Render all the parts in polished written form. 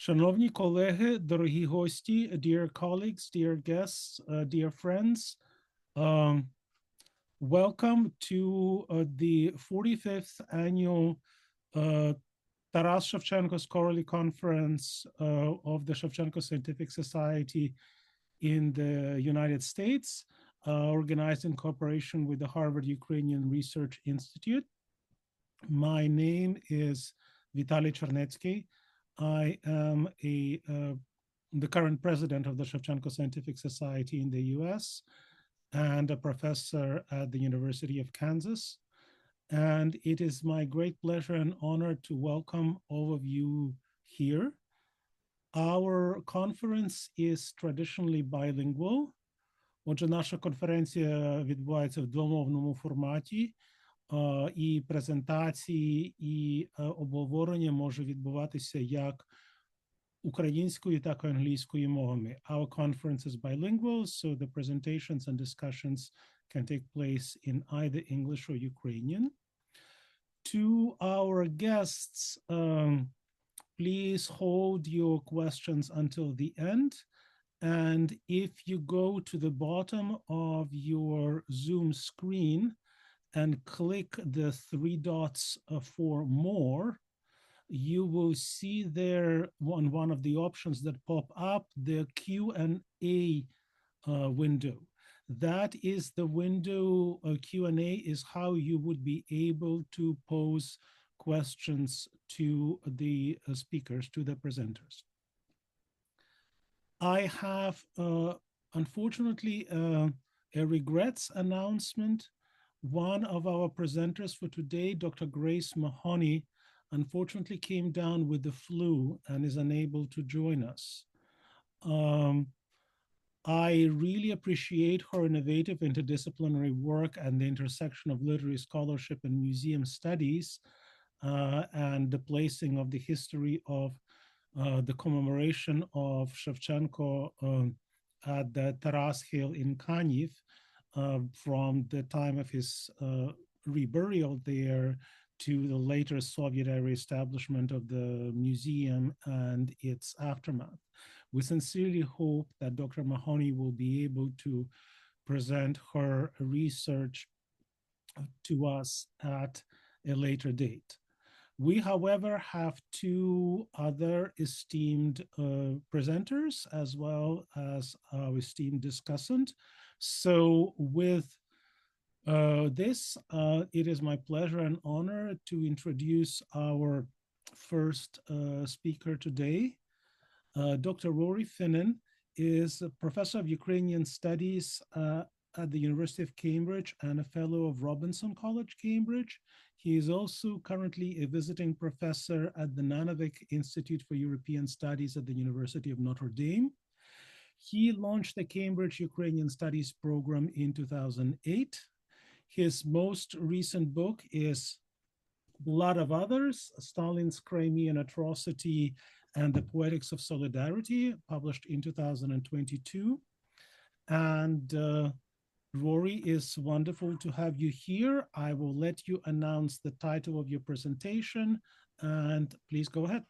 Шановні колеги, дорогі гості, dear colleagues, dear guests, dear friends, welcome to the 45th annual Taras Shevchenko Scholarly Conference of the Shevchenko Scientific Society in the United States, organized in cooperation with the Harvard Ukrainian Research Institute. My name is Vitaly Chernetsky. I am the current president of the Shevchenko Scientific Society in the US and a professor at the University of Kansas. And it is my great pleasure and honor to welcome all of you here. Our conference is traditionally bilingual. Отже, наша конференція відбувається в двомовному форматі. І презентації, і обговорення може відбуватися як українською, так і англійською мовами. Our conference is bilingual, so the presentations and discussions can take place in either English or Ukrainian. To our guests, please hold your questions until the end. And if you go to the bottom of your Zoom screen, and click the three dots for more, you will see there on one of the options that pop up the Q&A window. That is the window, Q&A is how you would be able to pose questions to the speakers, to the presenters. I have, unfortunately, a regrets announcement. One of our presenters for today, Dr. Grace Mahoney, unfortunately came down with the flu and is unable to join us. I really appreciate her innovative interdisciplinary work and the intersection of literary scholarship and museum studies and the placing of the history of the commemoration of Shevchenko at the Taras Hill in Kaniv, from the time of his reburial there to the later Soviet-era establishment of the museum and its aftermath. We sincerely hope that Dr. Mahoney will be able to present her research to us at a later date. We, however, have two other esteemed presenters as well as our esteemed discussant. So with this, it is my pleasure and honor to introduce our first speaker today. Dr. Rory Finnin is a professor of Ukrainian studies at the University of Cambridge and a fellow of Robinson College, Cambridge. He is also currently a visiting professor at the Nanovic Institute for European Studies at the University of Notre Dame. He launched the Cambridge Ukrainian Studies program in 2008. His most recent book is Blood of Others, Stalin's Crimean Atrocity and the Poetics of Solidarity, published in 2022. And Rory, it's wonderful to have you here. I will let you announce the title of your presentation, and please go ahead.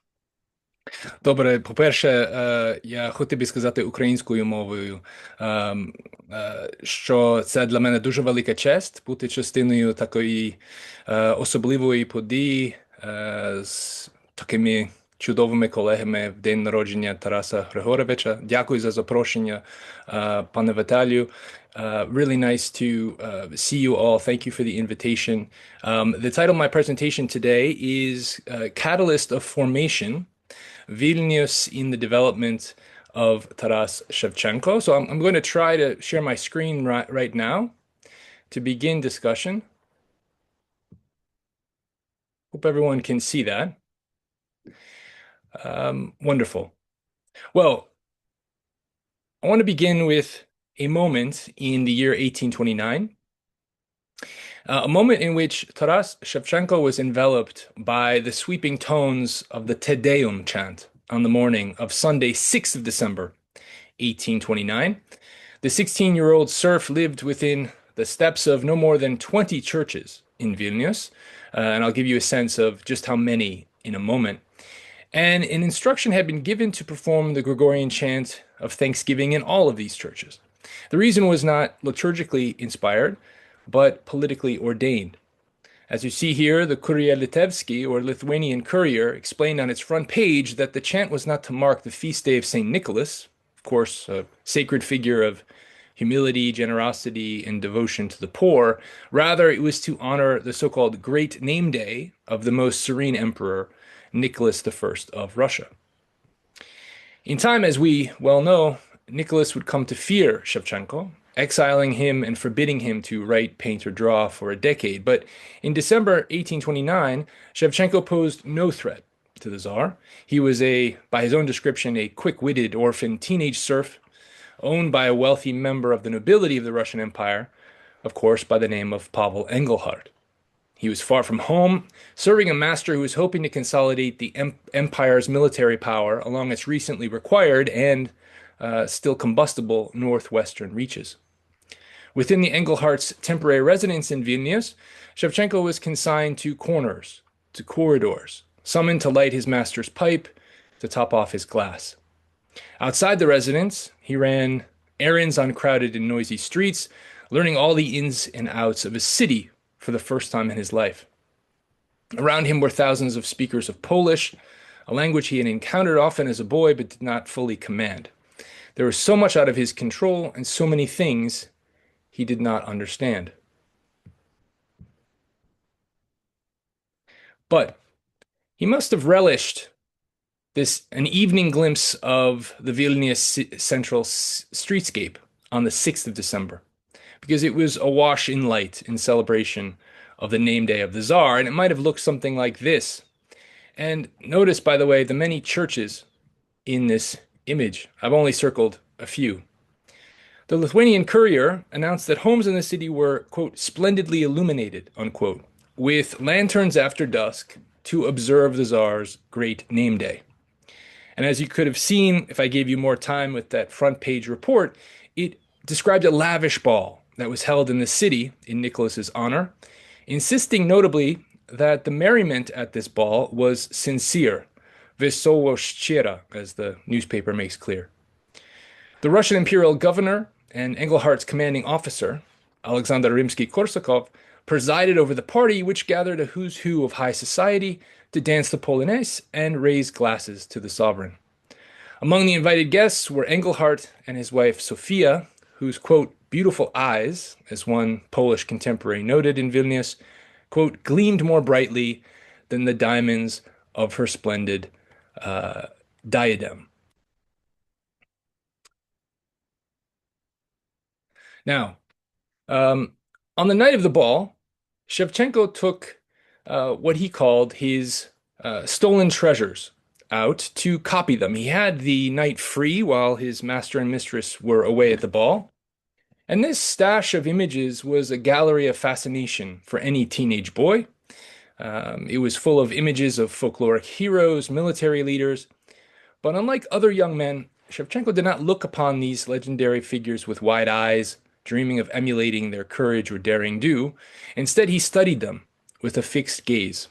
Добре, по-перше, я хотів би сказати українською мовою, що це для мене дуже велика честь бути частиною такої особливої події з такими чудовими колегами в день народження Тараса Григоровича. Дякую за запрошення, пане Віталію. Really nice to see you all. Thank you for the invitation. The title of my presentation today is Catalyst of Formation, Vilnius in the Development of Taras Shevchenko. So I'm going to try to share my screen right now to begin discussion. Hope everyone can see that. Wonderful. Well, I want to begin with a moment in the year 1829, a moment in which Taras Shevchenko was enveloped by the sweeping tones of the Te Deum chant on the morning of Sunday, 6th of December, 1829. The 16-year-old serf lived within the steps of no more than 20 churches in Vilnius, and I'll give you a sense of just how many in a moment. and an instruction had been given to perform the Gregorian chant of thanksgiving in all of these churches. The reason was not liturgically inspired, but politically ordained. As you see here, the Kurie-Litevsky, or Lithuanian Courier, explained on its front page that the chant was not to mark the feast day of St. Nicholas, of course, a sacred figure of humility, generosity, and devotion to the poor. Rather, it was to honor the so-called Great Name Day of the most serene emperor, Nicholas I of Russia. In time, as we well know, Nicholas would come to fear Shevchenko, exiling him and forbidding him to write, paint, or draw for a decade. But in December 1829, Shevchenko posed no threat to the Tsar. He was by his own description, a quick-witted orphan teenage serf owned by a wealthy member of the nobility of the Russian Empire, of course, by the name of Pavel Engelhart. He was far from home, serving a master who was hoping to consolidate the empire's military power along its recently required and still combustible northwestern reaches. Within the Engelhart's temporary residence in Vilnius, Shevchenko was consigned to corners, to corridors, summoned to light his master's pipe, to top off his glass. Outside the residence, he ran errands on crowded and noisy streets, learning all the ins and outs of a city for the first time in his life. Around him were thousands of speakers of Polish, a language he had encountered often as a boy but did not fully command. There was so much out of his control and so many things he did not understand. But he must have relished an evening glimpse of the Vilnius central streetscape on the 6th of December, because it was awash in light in celebration of the name day of the Tsar, and it might have looked something like this. And notice, by the way, the many churches in this image. I've only circled a few. The Lithuanian Courier announced that homes in the city were, quote, splendidly illuminated, unquote, with lanterns after dusk to observe the Tsar's great name day. And as you could have seen, if I gave you more time with that front page report, it described a lavish ball that was held in the city in Nicholas's honor, insisting notably that the merriment at this ball was sincere, veselo szczere, as the newspaper makes clear. The Russian imperial governor and Engelhart's commanding officer, Alexander Rimsky-Korsakov, presided over the party, which gathered a who's who of high society to dance the Polonaise and raise glasses to the sovereign. Among the invited guests were Engelhart and his wife Sophia, whose, quote, beautiful eyes, as one Polish contemporary noted in Vilnius, quote, gleamed more brightly than the diamonds of her splendid diadem. Now, on the night of the ball, Shevchenko took what he called his stolen treasures out to copy them. He had the night free while his master and mistress were away at the ball. And this stash of images was a gallery of fascination for any teenage boy. It was full of images of folkloric heroes, military leaders. But unlike other young men, Shevchenko did not look upon these legendary figures with wide eyes, dreaming of emulating their courage or daring do. Instead, he studied them with a fixed gaze.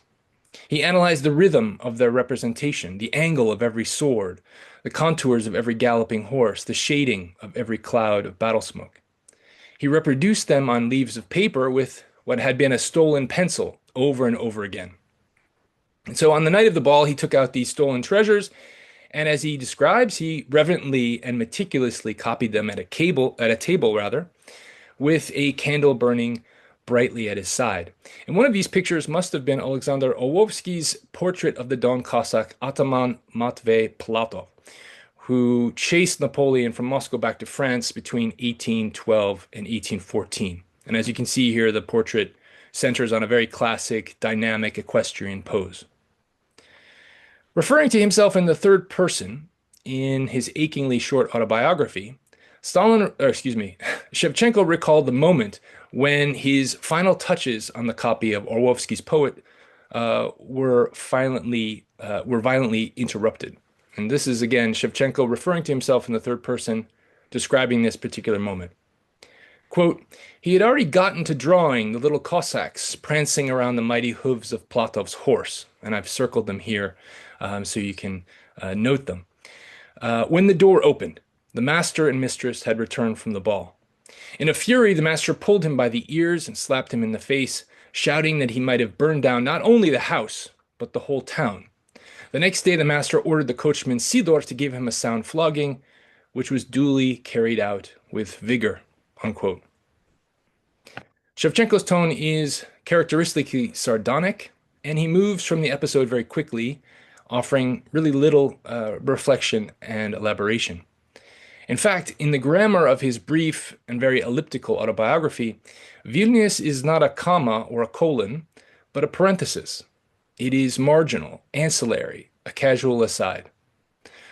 He analyzed the rhythm of their representation, the angle of every sword, the contours of every galloping horse, the shading of every cloud of battle smoke. He reproduced them on leaves of paper with what had been a stolen pencil over and over again. And so on the night of the ball, he took out these stolen treasures, and as he describes, he reverently and meticulously copied them at a table, with a candle burning brightly at his side. And one of these pictures must have been Alexander Orlovsky's portrait of the Don Cossack Ataman Matvey Platov, who chased Napoleon from Moscow back to France between 1812 and 1814. And as you can see here, the portrait centers on a very classic, dynamic equestrian pose. Referring to himself in the third person in his achingly short autobiography, Shevchenko recalled the moment when his final touches on the copy of Orlovsky's poet were violently interrupted. And this is, again, Shevchenko referring to himself in the third person, describing this particular moment. Quote, he had already gotten to drawing the little Cossacks prancing around the mighty hooves of Platov's horse, and I've circled them here so you can note them. When the door opened, the master and mistress had returned from the ball. In a fury, the master pulled him by the ears and slapped him in the face, shouting that he might have burned down not only the house, but the whole town. The next day, the master ordered the coachman Sidor to give him a sound flogging, which was duly carried out with vigor, unquote. Shevchenko's tone is characteristically sardonic, and he moves from the episode very quickly, offering really little reflection and elaboration. In fact, in the grammar of his brief and very elliptical autobiography, Vilnius is not a comma or a colon, but a parenthesis. It is marginal, ancillary, a casual aside.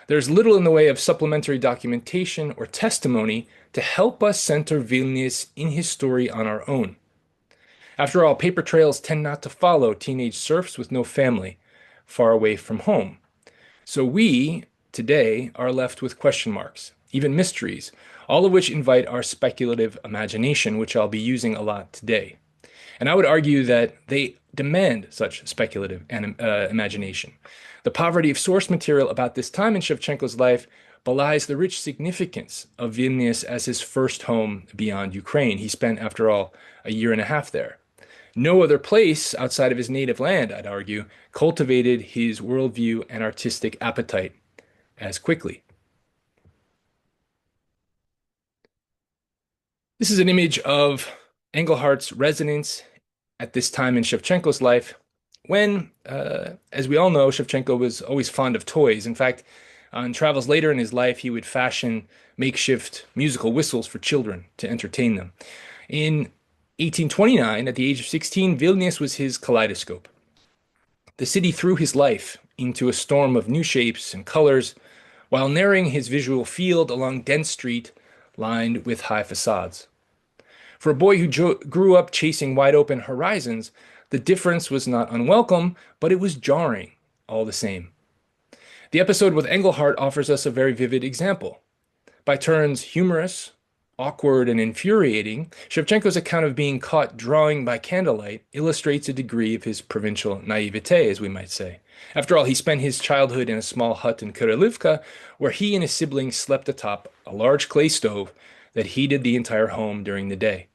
There's little in the way of supplementary documentation or testimony to help us center Vilnius in his story on our own. After all, paper trails tend not to follow teenage serfs with no family, far away from home. So we, today, are left with question marks, even mysteries, all of which invite our speculative imagination, which I'll be using a lot today. And I would argue that they demand such speculative imagination. The poverty of source material about this time in Shevchenko's life belies the rich significance of Vilnius as his first home beyond Ukraine. He spent, after all, a year and a half there. No other place outside of his native land, I'd argue, cultivated his worldview and artistic appetite as quickly. This is an image of Engelhart's residence at this time in Shevchenko's life when, as we all know, Shevchenko was always fond of toys. In fact, on travels later in his life, he would fashion makeshift musical whistles for children to entertain them. In 1829, at the age of 16, Vilnius was his kaleidoscope. The city threw his life into a storm of new shapes and colors while narrowing his visual field along dense street lined with high facades. For a boy who grew up chasing wide-open horizons, the difference was not unwelcome, but it was jarring all the same. The episode with Engelhart offers us a very vivid example. By turns humorous, awkward, and infuriating, Shevchenko's account of being caught drawing by candlelight illustrates a degree of his provincial naivete, as we might say. After all, he spent his childhood in a small hut in Kirilivka, where he and his siblings slept atop a large clay stove that heated the entire home during the day.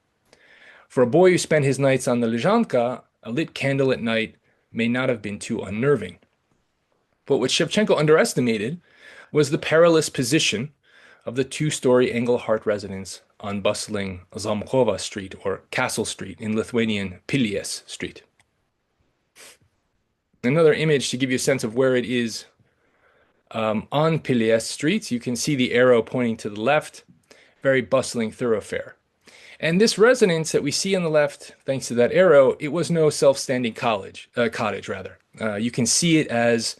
For a boy who spent his nights on the Lezhanka, a lit candle at night may not have been too unnerving. But what Shevchenko underestimated was the perilous position of the two-story Engelhart residence on bustling Zamkova Street, or Castle Street, in Lithuanian Pilies Street. Another image to give you a sense of where it is on Pilies Street. You can see the arrow pointing to the left, very bustling thoroughfare. And this residence that we see on the left, thanks to that arrow, it was no self-standing cottage. You can see it as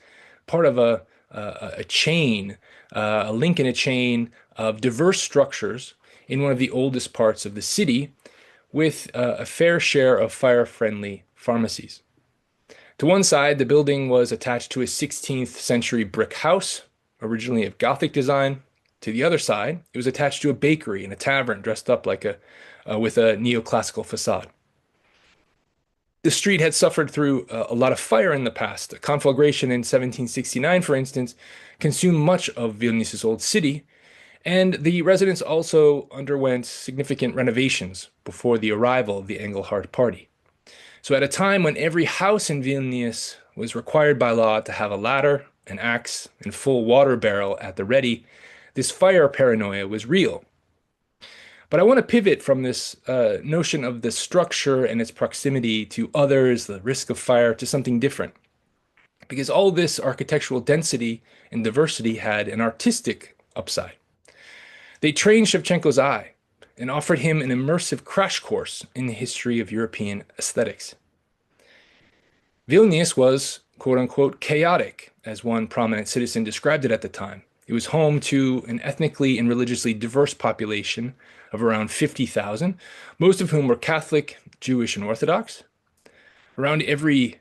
part of a chain, a link in a chain of diverse structures in one of the oldest parts of the city, with a fair share of fire-friendly pharmacies. To one side, the building was attached to a 16th century brick house, originally of Gothic design. To the other side, it was attached to a bakery and a tavern dressed up like with a neoclassical facade. The street had suffered through a lot of fire in the past. A conflagration in 1769, for instance, consumed much of Vilnius's old city, and the residence also underwent significant renovations before the arrival of the Engelhart party. So at a time when every house in Vilnius was required by law to have a ladder, an axe, and full water barrel at the ready, this fire paranoia was real. But I want to pivot from this notion of the structure and its proximity to others, the risk of fire, to something different. Because all this architectural density and diversity had an artistic upside. They trained Shevchenko's eye and offered him an immersive crash course in the history of European aesthetics. Vilnius was, quote-unquote, chaotic, as one prominent citizen described it at the time. It was home to an ethnically and religiously diverse population of around 50,000, most of whom were Catholic, Jewish, and Orthodox. Around every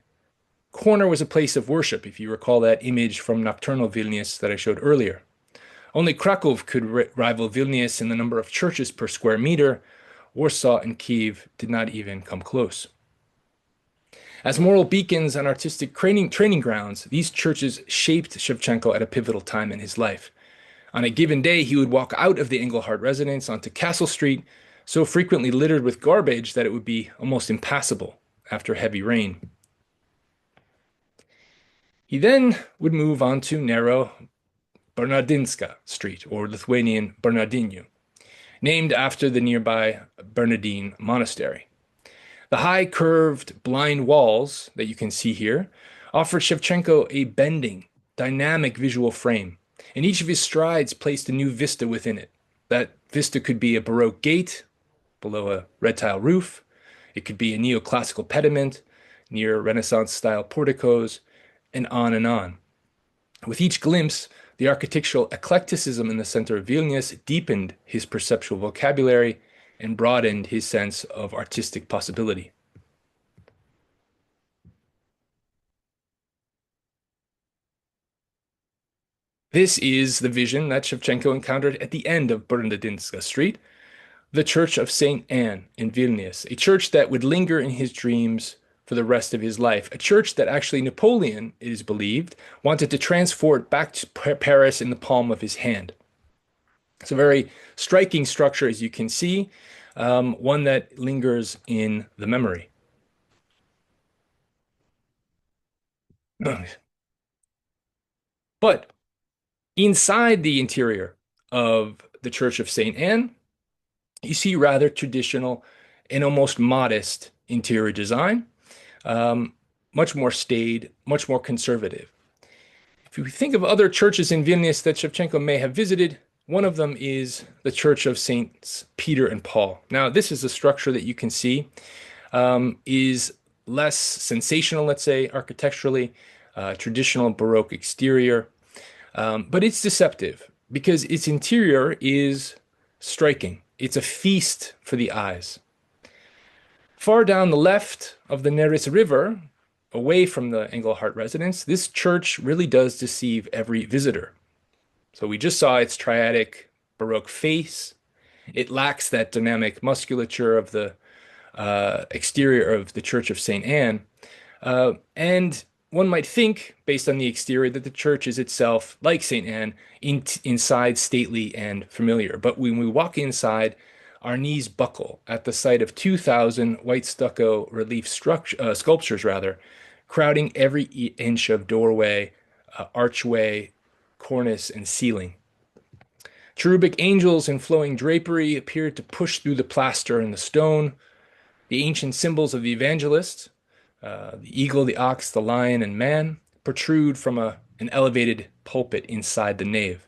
corner was a place of worship, if you recall that image from Nocturnal Vilnius that I showed earlier. Only Krakow could rival Vilnius in the number of churches per square meter, Warsaw and Kiev did not even come close. As moral beacons and artistic training grounds, these churches shaped Shevchenko at a pivotal time in his life. On a given day, he would walk out of the Engelhart residence onto Castle Street, so frequently littered with garbage that it would be almost impassable after heavy rain. He then would move on to narrow Bernardinska Street, or Lithuanian Bernardinių, named after the nearby Bernardine monastery. The high curved blind walls that you can see here offered Shevchenko a bending, dynamic visual frame, and each of his strides placed a new vista within it. That vista could be a Baroque gate below a red tile roof. It could be a neoclassical pediment near Renaissance-style porticos, and on and on. With each glimpse, the architectural eclecticism in the center of Vilnius deepened his perceptual vocabulary and broadened his sense of artistic possibility. This is the vision that Shevchenko encountered at the end of Bernardinska Street, the Church of St. Anne in Vilnius, a church that would linger in his dreams for the rest of his life, a church that actually Napoleon, it is believed, wanted to transport back to Paris in the palm of his hand. It's a very striking structure, as you can see, one that lingers in the memory. But inside the interior of the Church of St. Anne, you see rather traditional and almost modest interior design, much more staid, much more conservative. If you think of other churches in Vilnius that Shevchenko may have visited, one of them is the Church of Saints Peter and Paul. Now, this is a structure that you can see is less sensational, let's say, architecturally, traditional Baroque exterior, but it's deceptive because its interior is striking. It's a feast for the eyes. Far down the left of the Neris River, away from the Engelhart residence, this church really does deceive every visitor. So we just saw its triadic Baroque face. It lacks that dynamic musculature of the exterior of the Church of St. Anne. And one might think, based on the exterior, that the church is itself, like St. Anne, inside stately and familiar. But when we walk inside, our knees buckle at the sight of 2,000 white stucco relief sculptures, crowding every inch of doorway, archway, cornice, and ceiling. Cherubic angels in flowing drapery appeared to push through the plaster and the stone. The ancient symbols of the evangelists, the eagle, the ox, the lion, and man, protrude from an elevated pulpit inside the nave.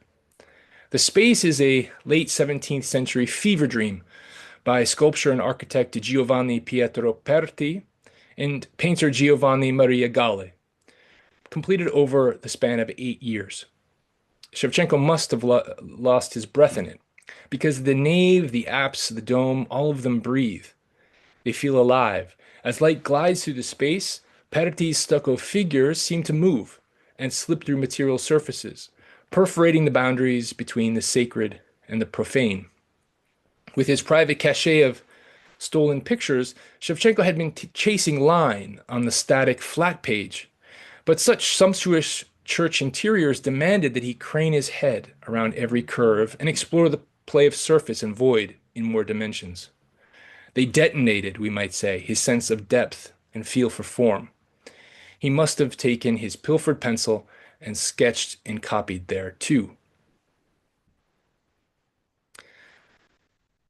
The space is a late 17th century fever dream by sculptor and architect Giovanni Pietro Perti and painter Giovanni Maria Galli, completed over the span of 8 years. Shevchenko must have lost his breath in it, because the nave, the apse, the dome, all of them breathe. They feel alive. As light glides through the space, Perti's stucco figures seem to move and slip through material surfaces, perforating the boundaries between the sacred and the profane. With his private cachet of stolen pictures, Shevchenko had been chasing line on the static flat page, but such sumptuous church interiors demanded that he crane his head around every curve and explore the play of surface and void in more dimensions. They detonated, we might say, his sense of depth and feel for form. He must have taken his pilfered pencil and sketched and copied there too.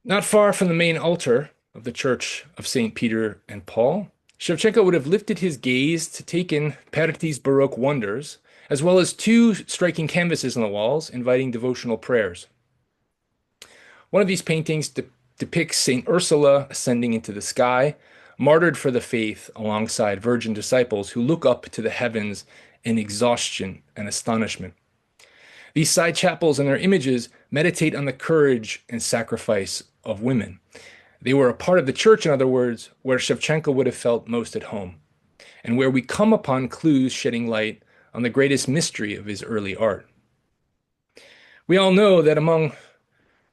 Not far from the main altar of the Church of St. Peter and Paul, Shevchenko would have lifted his gaze to take in Perti's Baroque wonders, as well as 2 striking canvases on the walls inviting devotional prayers. One of these paintings depicts St. Ursula ascending into the sky, martyred for the faith alongside virgin disciples who look up to the heavens in exhaustion and astonishment. These side chapels and their images meditate on the courage and sacrifice of women. They were a part of the church, in other words, where Shevchenko would have felt most at home, and where we come upon clues shedding light on the greatest mystery of his early art. We all know that among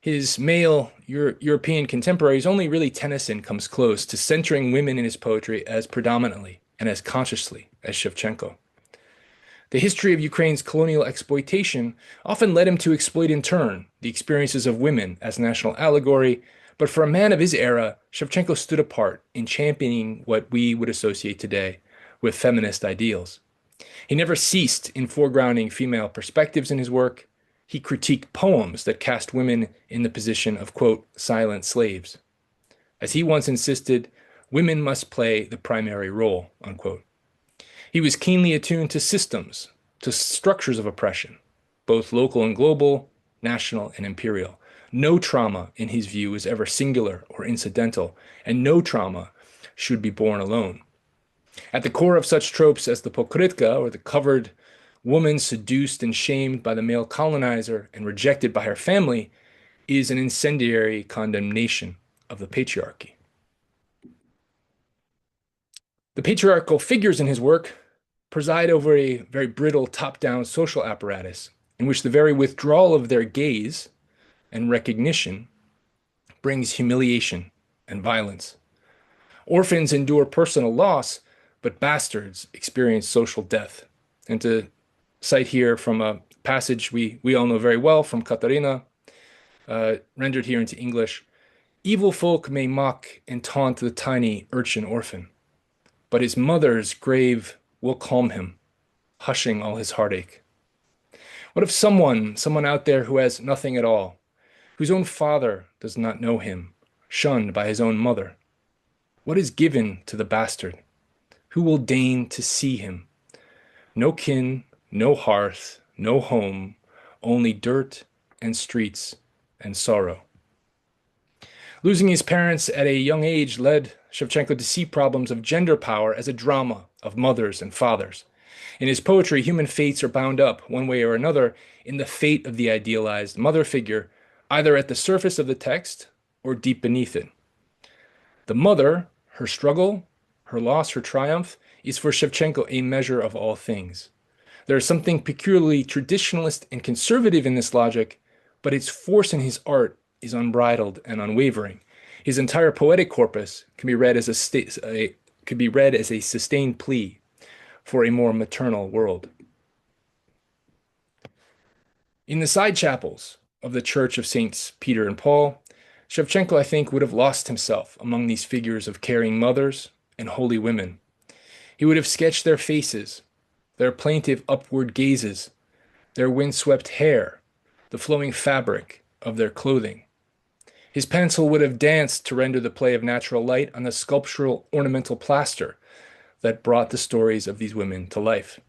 His male European contemporaries, only really Tennyson comes close to centering women in his poetry as predominantly and as consciously as Shevchenko. The history of Ukraine's colonial exploitation often led him to exploit in turn the experiences of women as national allegory, but for a man of his era, Shevchenko stood apart in championing what we would associate today with feminist ideals. He never ceased in foregrounding female perspectives in his work. He critiqued poems that cast women in the position of, quote, silent slaves. As he once insisted, women must play the primary role, unquote. He was keenly attuned to systems, to structures of oppression, both local and global, national and imperial. No trauma, in his view, is ever singular or incidental, and no trauma should be borne alone. At the core of such tropes as the pokrytka, or the covered woman seduced and shamed by the male colonizer and rejected by her family, is an incendiary condemnation of the patriarchy. The patriarchal figures in his work preside over a very brittle top-down social apparatus in which the very withdrawal of their gaze and recognition brings humiliation and violence. Orphans endure personal loss, but bastards experience social death. And to cite here from a passage we all know very well from Katarina, rendered here into English, evil folk may mock and taunt the tiny urchin orphan, but his mother's grave will calm him, hushing all his heartache. What if someone out there who has nothing at all, whose own father does not know him, shunned by his own mother? What is given to the bastard? Who will deign to see him? No kin, no hearth, no home, only dirt and streets and sorrow. Losing his parents at a young age led Shevchenko to see problems of gender power as a drama of mothers and fathers. In his poetry, human fates are bound up, one way or another, in the fate of the idealized mother figure, either at the surface of the text or deep beneath it. The mother, her struggle, her loss, her triumph, is for Shevchenko a measure of all things. There is something peculiarly traditionalist and conservative in this logic, but its force in his art is unbridled and unwavering. His entire poetic corpus can be read as a sustained plea for a more maternal world. In the side chapels of the Church of Saints Peter and Paul, Shevchenko, I think, would have lost himself among these figures of caring mothers and holy women. He would have sketched their faces, their plaintive upward gazes, their windswept hair, the flowing fabric of their clothing. His pencil would have danced to render the play of natural light on the sculptural ornamental plaster that brought the stories of these women to life.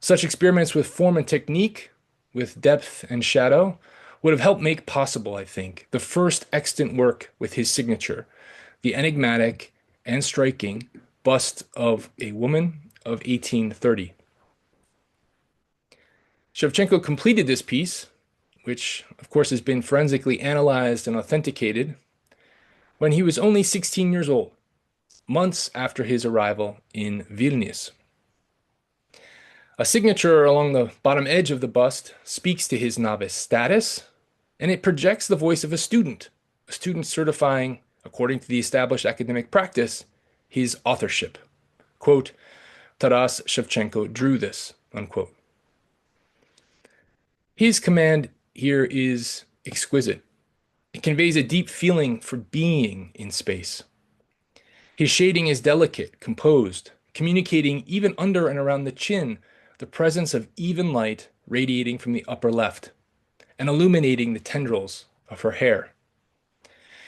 Such experiments with form and technique, with depth and shadow, would have helped make possible, I think, the first extant work with his signature, the enigmatic and striking bust of a woman of 1830. Shevchenko completed this piece, which of course has been forensically analyzed and authenticated, when he was only 16 years old, months after his arrival in Vilnius. A signature along the bottom edge of the bust speaks to his novice status, and it projects the voice of a student certifying, according to the established academic practice, his authorship. Quote, Taras Shevchenko drew this, unquote. His command here is exquisite. It conveys a deep feeling for being in space. His shading is delicate, composed, communicating even under and around the chin the presence of even light radiating from the upper left and illuminating the tendrils of her hair.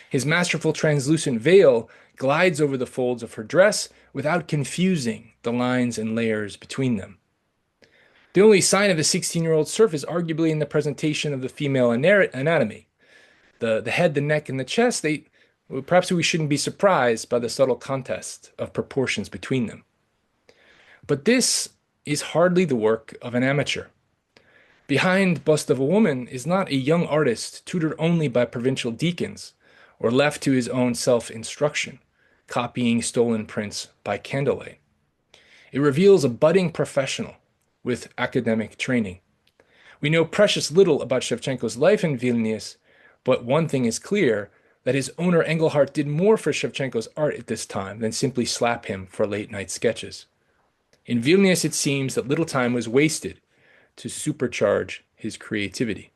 His masterful translucent veil glides over the folds of her dress without confusing the lines and layers between them. The only sign of a 16-year-old serf is arguably in the presentation of the female anatomy. The head, the neck, and the chest, perhaps we shouldn't be surprised by the subtle contest of proportions between them. But this is hardly the work of an amateur. Behind Bust of a Woman is not a young artist tutored only by provincial deacons or left to his own self-instruction, copying stolen prints by candlelight. It reveals a budding professional with academic training. We know precious little about Shevchenko's life in Vilnius, But one thing is clear, that his owner Engelhardt did more for Shevchenko's art at this time than simply slap him for late-night sketches. In Vilnius, it seems that little time was wasted to supercharge his creativity.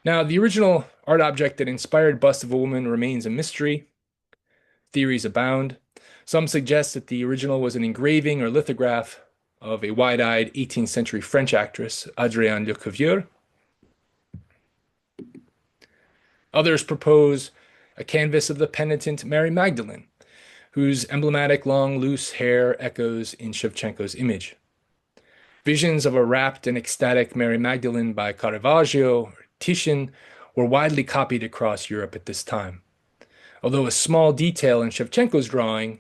Now, the original art object that inspired Bust of a Woman remains a mystery. Theories abound. Some suggest that the original was an engraving or lithograph of a wide-eyed 18th century French actress, Adrienne Lecouvier. Others propose a canvas of the penitent Mary Magdalene, whose emblematic long, loose hair echoes in Shevchenko's image. Visions of a rapt and ecstatic Mary Magdalene by Caravaggio or Titian were widely copied across Europe at this time. Although a small detail in Shevchenko's drawing,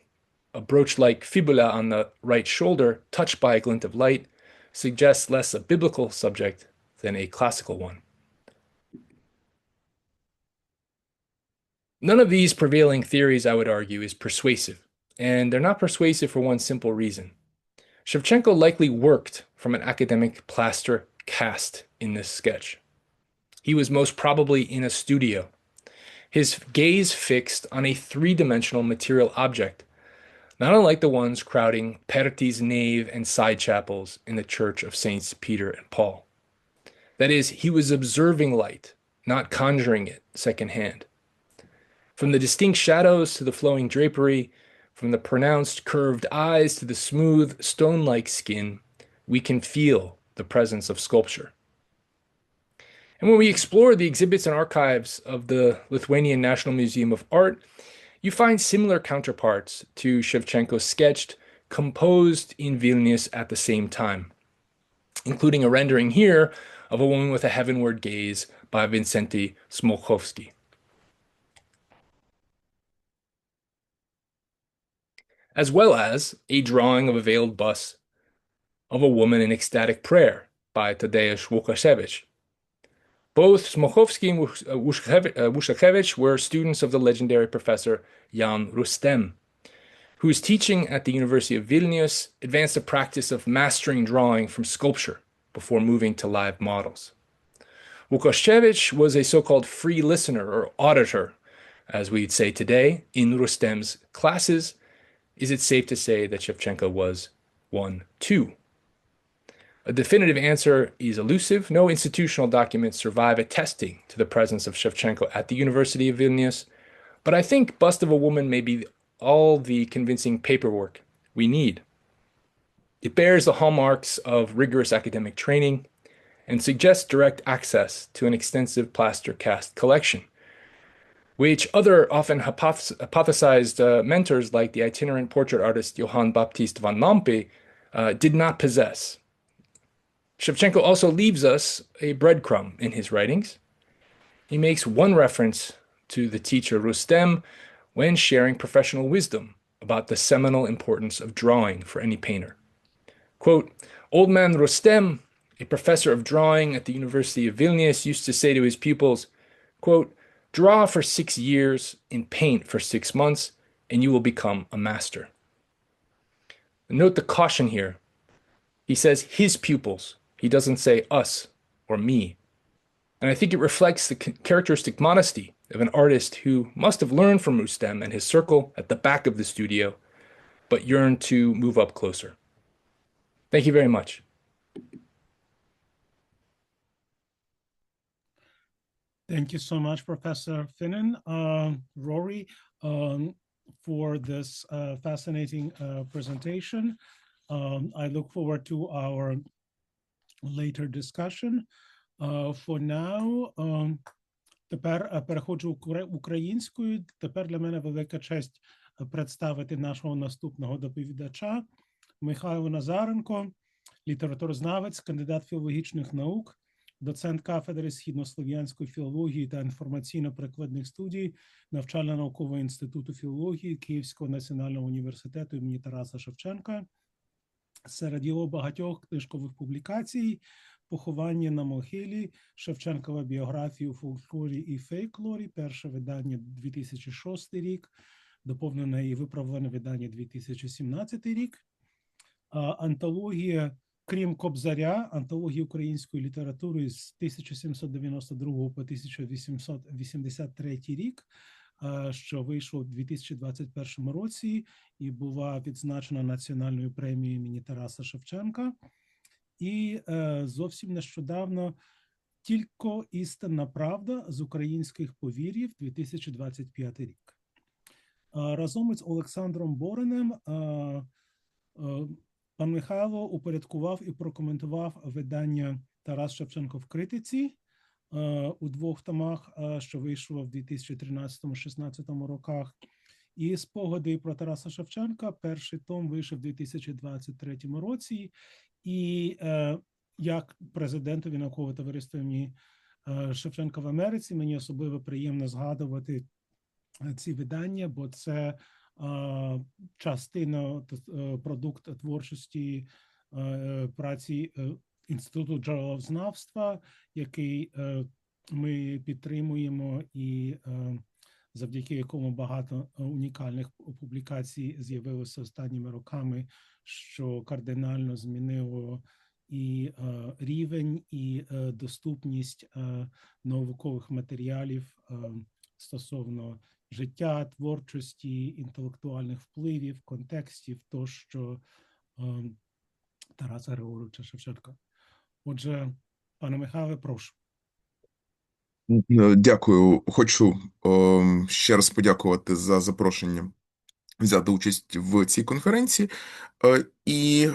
a brooch-like fibula on the right shoulder touched by a glint of light, suggests less a biblical subject than a classical one. None of these prevailing theories, I would argue, is persuasive, and they're not persuasive for one simple reason. Shevchenko likely worked from an academic plaster cast in this sketch. He was most probably in a studio, his gaze fixed on a three-dimensional material object, not unlike the ones crowding Perti's nave and side chapels in the Church of Saints Peter and Paul. That is, he was observing light, not conjuring it secondhand. From the distinct shadows to the flowing drapery, from the pronounced curved eyes to the smooth, stone-like skin, we can feel the presence of sculpture. And when we explore the exhibits and archives of the Lithuanian National Museum of Art, you find similar counterparts to Shevchenko's sketched, composed in Vilnius at the same time, including a rendering here of a woman with a heavenward gaze by Vincenti Smolkovsky. As well as a drawing of a veiled bust of a woman in ecstatic prayer by Tadeusz Łukasiewicz. Both Smolkovsky and Łukasiewicz were students of the legendary professor Jan Rustem, whose teaching at the University of Vilnius advanced the practice of mastering drawing from sculpture before moving to live models. Łukasiewicz was a so-called free listener or auditor, as we'd say today, in Rustem's classes. Is it safe to say that Shevchenko was one too? A definitive answer is elusive. No institutional documents survive attesting to the presence of Shevchenko at the University of Vilnius, but I think Bust of a Woman may be all the convincing paperwork we need. It bears the hallmarks of rigorous academic training and suggests direct access to an extensive plaster cast collection, which other often hypothesized mentors like the itinerant portrait artist Johann Baptist van Lampe did not possess. Shevchenko also leaves us a breadcrumb in his writings. He makes one reference to the teacher Rustem when sharing professional wisdom about the seminal importance of drawing for any painter. Quote, "Old man Rustem, a professor of drawing at the University of Vilnius, used to say to his pupils, quote, draw for 6 years and paint for 6 months, and you will become a master." Note the caution here. He says his pupils. He doesn't say us or me. And I think it reflects the characteristic modesty of an artist who must have learned from Rustem and his circle at the back of the studio, but yearned to move up closer. Thank you very much. Thank you so much, Professor Finnin, Rory, for this fascinating presentation. I look forward to our later discussion. For now, тепер переходжу українською. Тепер для мене велика честь представити нашого наступного доповідача Михайло Назаренко, літературознавець, кандидат філологічних наук, доцент кафедри східнослов'янської філології та інформаційно-перекладних студій Навчально-наукового інституту філології Київського національного університету імені Тараса Шевченка. Серед його багатьох книжкових публікацій «Поховання на могилі», Шевченкова біографія у фольклорі і фейклорі, перше видання 2006 рік, доповнене і виправлене видання 2017 рік, антологія крім Кобзаря, антології української літератури з 1792 по 1883 рік, що вийшло в 2021 році і була відзначена національною премією імені Тараса Шевченка. І зовсім нещодавно «Тільки істинна правда з українських повір'їв» 2025 рік. Разом із Олександром Бориним пан Михайло упорядкував і прокоментував видання «Тарас Шевченко в критиці» у 2 томах, що вийшло в 2013-16 роках. І «Спогади про Тараса Шевченка», перший том вийшов в 2023 році. І як президентові наукового товариства імені Шевченка в Америці мені особливо приємно згадувати ці видання, бо це частина, продукт творчості праці Інституту джерелознавства, який ми підтримуємо і завдяки якому багато унікальних публікацій з'явилося останніми роками, що кардинально змінило і рівень, і доступність наукових матеріалів стосовно життя, творчості, інтелектуальних впливів, контекстів, то, що Тараса Григоровича Шевченка. Отже, пане Михайле, прошу. Дякую. Хочу ще раз подякувати за запрошення взяти участь в цій конференції. І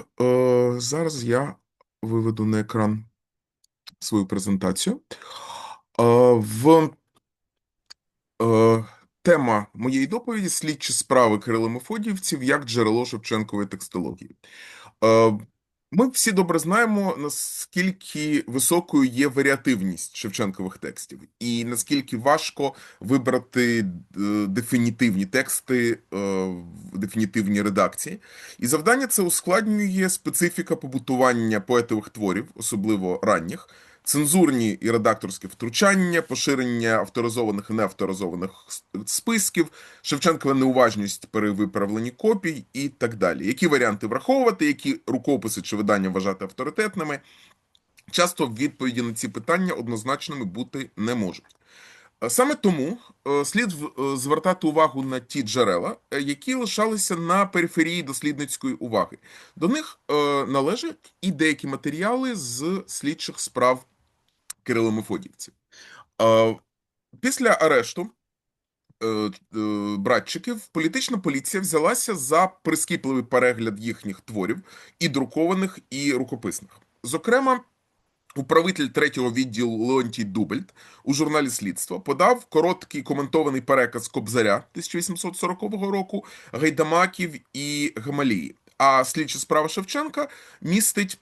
зараз я виведу на екран свою презентацію. Тема моєї доповіді – «Слідчі справи кирило-мефодіївців як джерело Шевченкової текстології». Ми всі добре знаємо, наскільки високою є варіативність Шевченкових текстів і наскільки важко вибрати дефінітивні тексти, дефінітивні редакції. І завдання це ускладнює специфіка побутування поетових творів, особливо ранніх, цензурні і редакторські втручання, поширення авторизованих і неавторизованих списків, Шевченкова неуважність при виправленні копій і так далі. Які варіанти враховувати, які рукописи чи видання вважати авторитетними? Часто відповіді на ці питання однозначними бути не можуть. Саме тому слід звертати увагу на ті джерела, які лишалися на периферії дослідницької уваги. До них належать і деякі матеріали з слідчих справ кирило-мефодіївців. Після арешту братчиків політична поліція взялася за прискіпливий перегляд їхніх творів, і друкованих, і рукописних. Зокрема, управитель 3-го відділу Леонтій Дубельт у журналі «Слідство» подав короткий коментований переказ Кобзаря 1840 року, Гайдамаків і Гамалії. А «Слідчі справи Шевченка» містить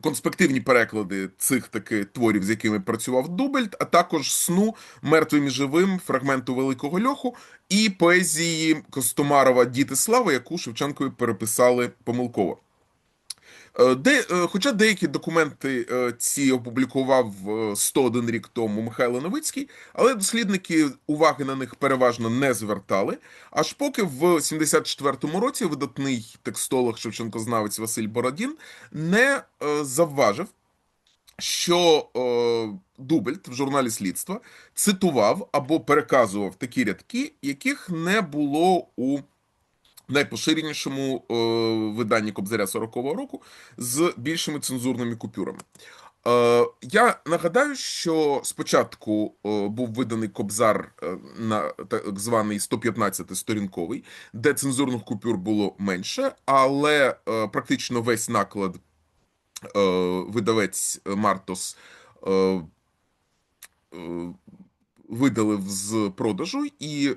конспективні переклади цих таки творів, з якими працював Дубельт, а також «Сну», «Мертвим і живим», фрагменту «Великого льоху» і поезії Костомарова «Діти слави», яку Шевченкові переписали помилково. Хоча деякі документи ці опублікував 101 рік тому Михайло Новицький, але дослідники уваги на них переважно не звертали, аж поки в 74-му році видатний текстолог-шевченкознавець Василь Бородін не завважив, що Дубельт в журналі «Слідства» цитував або переказував такі рядки, яких не було у найпоширенішому виданні Кобзаря 40-го року з більшими цензурними купюрами. Я нагадаю, що спочатку був виданий Кобзар на так званий 115-сторінковий, де цензурних купюр було менше, але практично весь наклад видавець Мартос видалив з продажу, і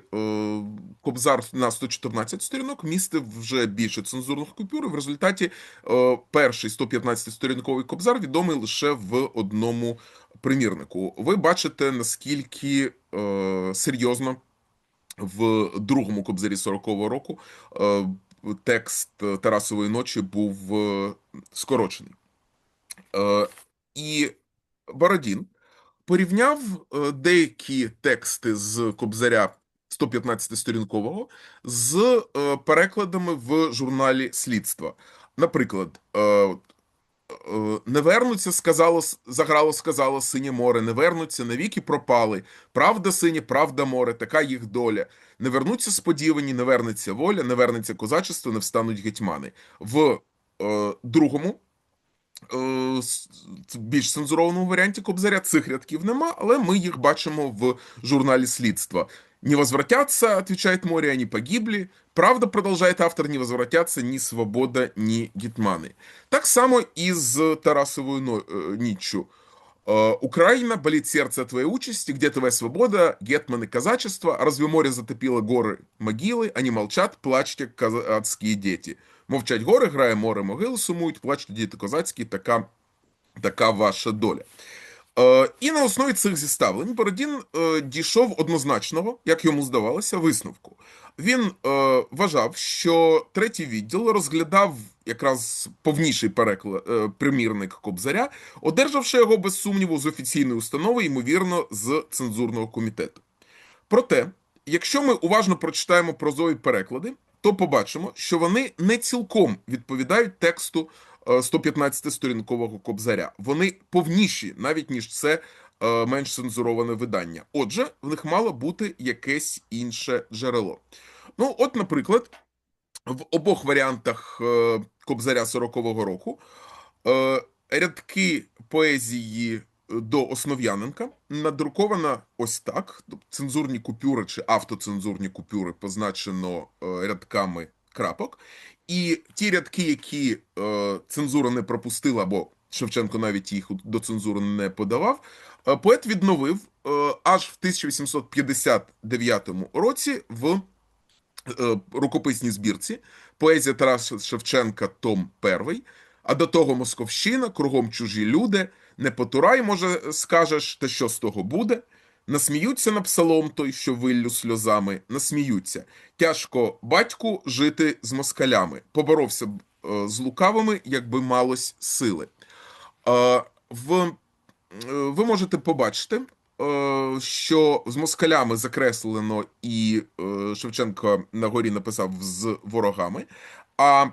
Кобзар на 114 сторінок містив вже більше цензурних купюр, і в результаті перший 115-сторінковий Кобзар відомий лише в одному примірнику. Ви бачите, наскільки серйозно в другому Кобзарі 40-го року текст Тарасової ночі був скорочений. І Бородін порівняв деякі тексти з Кобзаря 115-сторінкового з перекладами в журналі «Слідства». Наприклад, не вернуться, сказало синє море, не вернуться, навіки пропали. Правда синє, правда море, така їх доля. Не вернуться сподівані, не вернеться воля, не вернеться козачество, не встануть гетьмани. В другому, більш цензурованому варіанті Кобзаря цих рядків нема, але ми їх бачимо в журналі «Слідства». «Не возвратятся, отвечает море, они погибли. Правда, продолжает автор, не возвратятся ни свобода, ни гетмани». Так само і з Тарасовою ніччю. «Украина, болит сердце твоей участи, где твоя свобода, гетманы казачества, разве море затопило горы, могилы, они молчат, плачьте, казацкие дети». Мовчать гори, грає море, могили сумують, плачуть діти козацькі, така ваша доля. І на основі цих зіставлень Бородін дійшов однозначного, як йому здавалося, висновку. Він вважав, що третій відділ розглядав якраз повніший примірник Кобзаря, одержавши його, без сумніву, з офіційної установи, ймовірно, з цензурного комітету. Проте, якщо ми уважно прочитаємо прозові переклади, то побачимо, що вони не цілком відповідають тексту 115-сторінкового Кобзаря. Вони повніші, навіть ніж це менш цензуроване видання. Отже, в них мало бути якесь інше джерело. Ну, от, наприклад, в обох варіантах Кобзаря 40-го року рядки поезії до Основ'яненка надруковано ось так. Цензурні купюри чи автоцензурні купюри позначено рядками крапок. І ті рядки, які цензура не пропустила, бо Шевченко навіть їх до цензури не подавав, поет відновив аж в 1859 році в рукописній збірці «Поезія Тараса Шевченка, том 1», а до того Московщина, кругом чужі люди, не потурай, може, скажеш, та що з того буде? Насміються на псалом той, що виллю сльозами, насміються. Тяжко батьку жити з москалями. Поборовся б з лукавими, якби малось сили. Ви можете побачити, що з москалями закреслено, і Шевченко на горі написав з ворогами, а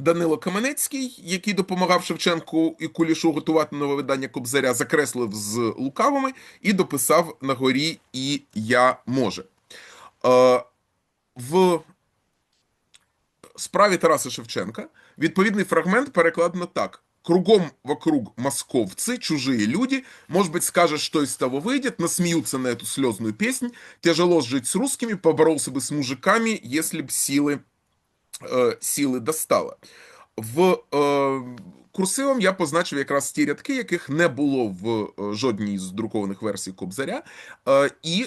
Данило Каменецький, який допомагав Шевченку і Кулішу готувати нове видання Кобзаря, закреслив з лукавими і дописав на горі «І я може». В справі Тараса Шевченка відповідний фрагмент перекладено так. «Кругом вокруг московцы, чужие люди, может быть, скажешь, что из того выйдет, насмеются на эту слезную песнь, тяжело жить с русскими, поборолся бы с мужиками, если б сили достало». В курсивом я позначив якраз ті рядки, яких не було в жодній з друкованих версій Кобзаря, і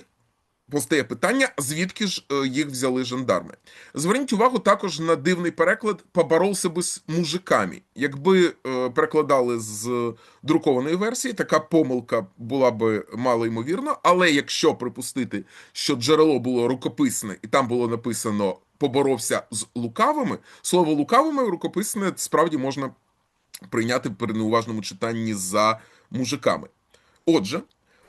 постає питання, звідки ж їх взяли жандарми. Зверніть увагу також на дивний переклад «поборовся би з мужиками». Якби перекладали з друкованої версії, така помилка була би мало ймовірна, але якщо припустити, що джерело було рукописне і там було написано «поборовся з лукавими», слово «лукавими» рукописне справді можна прийняти при неуважному читанні за мужиками. Отже,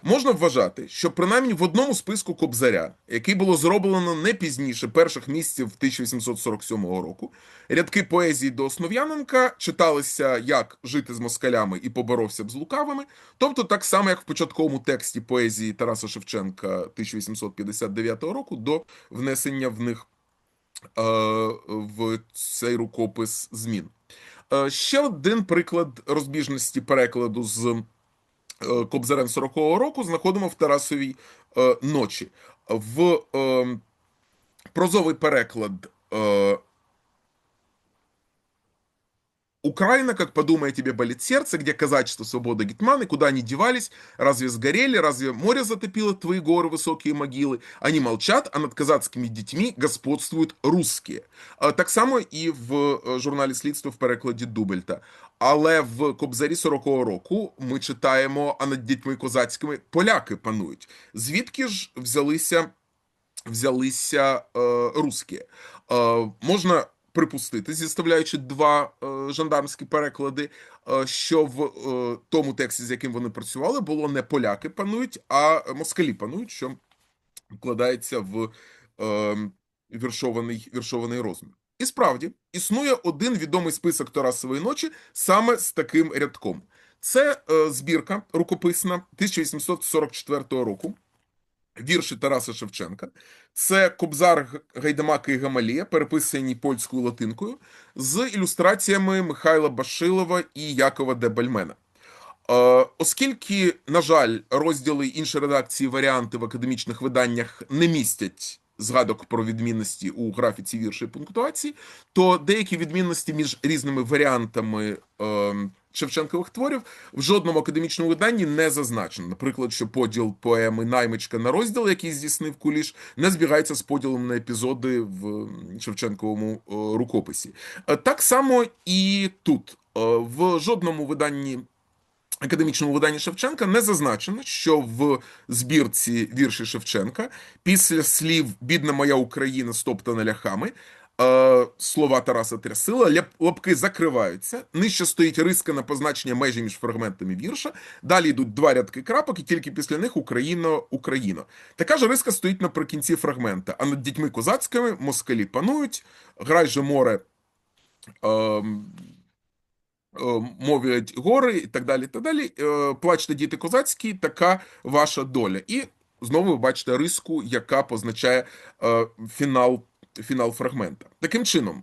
можна вважати, що принаймні в одному списку Кобзаря, який було зроблено не пізніше перших місяців 1847 року, рядки поезії до Основ'яненка читалися як «жити з москалями» і «поборовся б з лукавими», тобто так само, як в початковому тексті поезії Тараса Шевченка 1859 року до внесення в них в цей рукопис змін. Ще один приклад розбіжності перекладу з Кобзарем 40-го року знаходимо в Тарасовій ночі. В прозовий переклад «Украина, как подумай, тебе болит сердце, где казачество, свобода, гетманы, куда они девались, разве сгорели, разве море затопило твои горы, высокие могилы? Они молчат, а над казацкими детьми господствуют русские». Так само і в журналі «Слідство» в перекладі Дубельта. Але в Кобзарі 40-го року ми читаємо, а над дітьми козацькими поляки панують. Звідки ж взялися русські? Можна припустити, зіставляючи два жандармські переклади, що в тому тексті, з яким вони працювали, було не поляки панують, а москалі панують, що вкладається в віршований розмір. І справді, існує один відомий список Тарасової ночі саме з таким рядком. Це збірка рукописна 1844 року, вірші Тараса Шевченка. Це Кобзар, Гайдамаки і Гамалія, переписані польською латинкою, з ілюстраціями Михайла Башилова і Якова де Бальмена. Оскільки, на жаль, розділи інші редакції, варіанти в академічних виданнях не містять згадок про відмінності у графіці вірші і пунктуації, то деякі відмінності між різними варіантами Шевченкових творів в жодному академічному виданні не зазначено. Наприклад, що поділ поеми «Наймичка» на розділ, який здійснив Куліш, не збігається з поділом на епізоди в Шевченковому рукописі. Так само і тут. В жодному виданні, академічному виданні Шевченка не зазначено, що в збірці вірші Шевченка після слів «Бідна моя Україна, стоптана ляхами» слова Тараса Трясила, лапки закриваються, нижче стоїть риска на позначення межі між фрагментами вірша, далі йдуть два рядки крапок, і тільки після них Україна, Україна. Така ж риска стоїть наприкінці фрагмента, а над дітьми козацькими москалі панують, грай же море, мовлять гори і так далі, і так далі. Плачте, діти козацькі, така ваша доля. І знову ви бачите риску, яка позначає фінал фрагмента. Таким чином,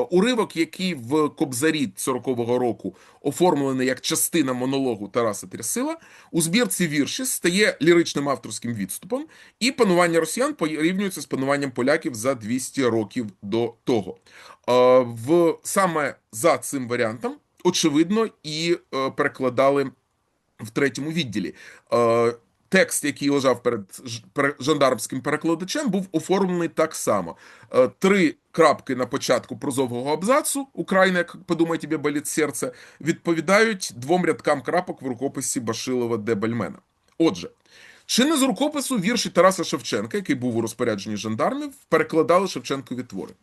уривок, який в Кобзарі 40-го року оформлений як частина монологу Тараса Трясила, у збірці вірші стає ліричним авторським відступом, і панування росіян порівнюється з пануванням поляків за 200 років до того. Саме за цим варіантом, очевидно, і перекладали в третьому відділі. Текст, який лежав перед жандармським перекладачем, був оформлений так само. 3 крапки на початку прозового абзацу «Україна, як подумай, тебе болить серце» відповідають 2 рядкам крапок в рукописі Башилова де Бальмена. Отже, чи не з рукопису вірші Тараса Шевченка, який був у розпорядженні жандармів, перекладали Шевченкові твори?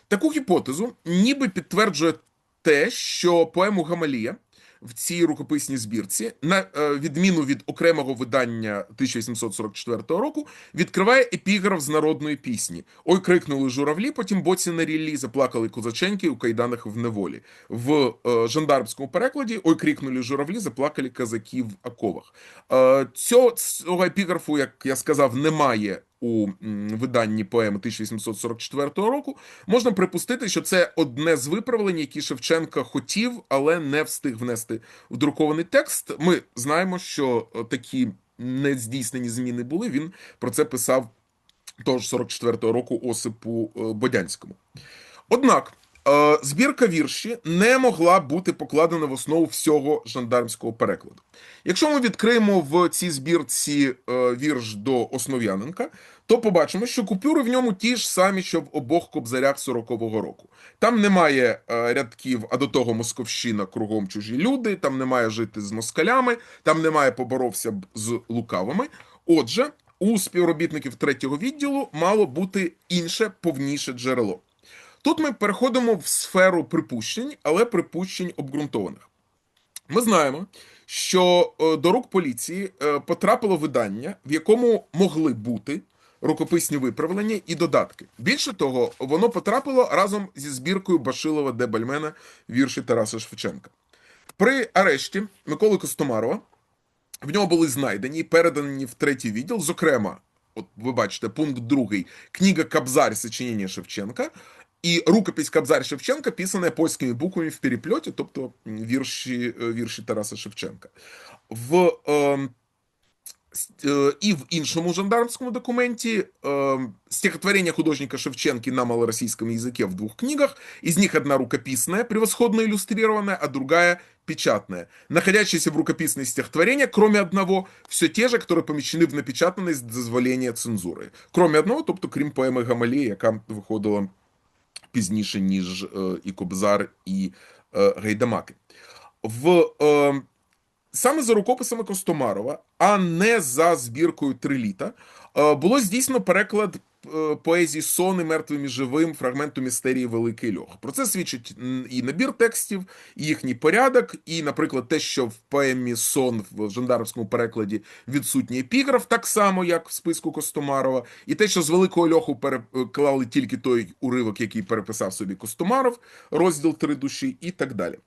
Таку гіпотезу ніби підтверджує те, що поему «Гамалія» в цій рукописній збірці, на відміну від окремого видання 1844 року, відкриває епіграф з народної пісні. «Ой, крикнули журавлі, потім боці на ріллі, заплакали козаченьки у кайданах в неволі». В жандармському перекладі «Ой, крикнули журавлі, заплакали козаки в оковах». Цього епіграфу, як я сказав, немає у виданні поеми 1844 року. Можна припустити, що це одне з виправлень, які Шевченко хотів, але не встиг внести в друкований текст. Ми знаємо, що такі нездійснені зміни були. Він про це писав того ж 44-го року Осипу Бодянському. Однак, збірка вірші не могла бути покладена в основу всього жандармського перекладу. Якщо ми відкриємо в цій збірці вірш до Основ'яненка, то побачимо, що купюри в ньому ті ж самі, що в обох кобзарях 40-го року. Там немає рядків, а до того московщина, кругом чужі люди, там немає жити з москалями, там немає поборовся б з лукавими. Отже, у співробітників третього відділу мало бути інше, повніше джерело. Тут ми переходимо в сферу припущень, але припущень обґрунтованих. Ми знаємо, що до рук поліції потрапило видання, в якому могли бути рукописні виправлення і додатки. Більше того, воно потрапило разом зі збіркою Башилова де Бальмена вірші Тараса Шевченка. При арешті Миколи Костомарова в нього були знайдені і передані в третій відділ, зокрема, от ви бачите, пункт 2, книга «Кобзарь. Сочинення Шевченка», і рукопись «Кобзарь Шевченка», писана польськими буквами в перепльоті, тобто вірші Тараса Шевченка. И в іншому жандармскому документе стихотворение художника Шевченки на малороссийском языке в 2 книгах. Из них одна рукописная, превосходно иллюстрированная, а другая печатная. Находящиеся в рукописной стихотворения, кроме одного, все те же, которые помещены в напечатанной с дозволения цензури. Кроме одного, тобто крім поеми «Гамалія», яка виходила пізніше, ніж і Кобзар, і Гайдамаки. Саме за рукописами Костомарова, а не за збіркою «3 літа», було здійснено переклад поезії «Сони мертвим і живим», фрагменту містерії «Великий льох». Про це свідчить і набір текстів, і їхній порядок, і, наприклад, те, що в поемі «Сон» в жандармському перекладі відсутній епіграф, так само, як в списку Костомарова, і те, що з «Великого льоху» переклали тільки той уривок, який переписав собі Костомаров, розділ «Три душі» і так далі.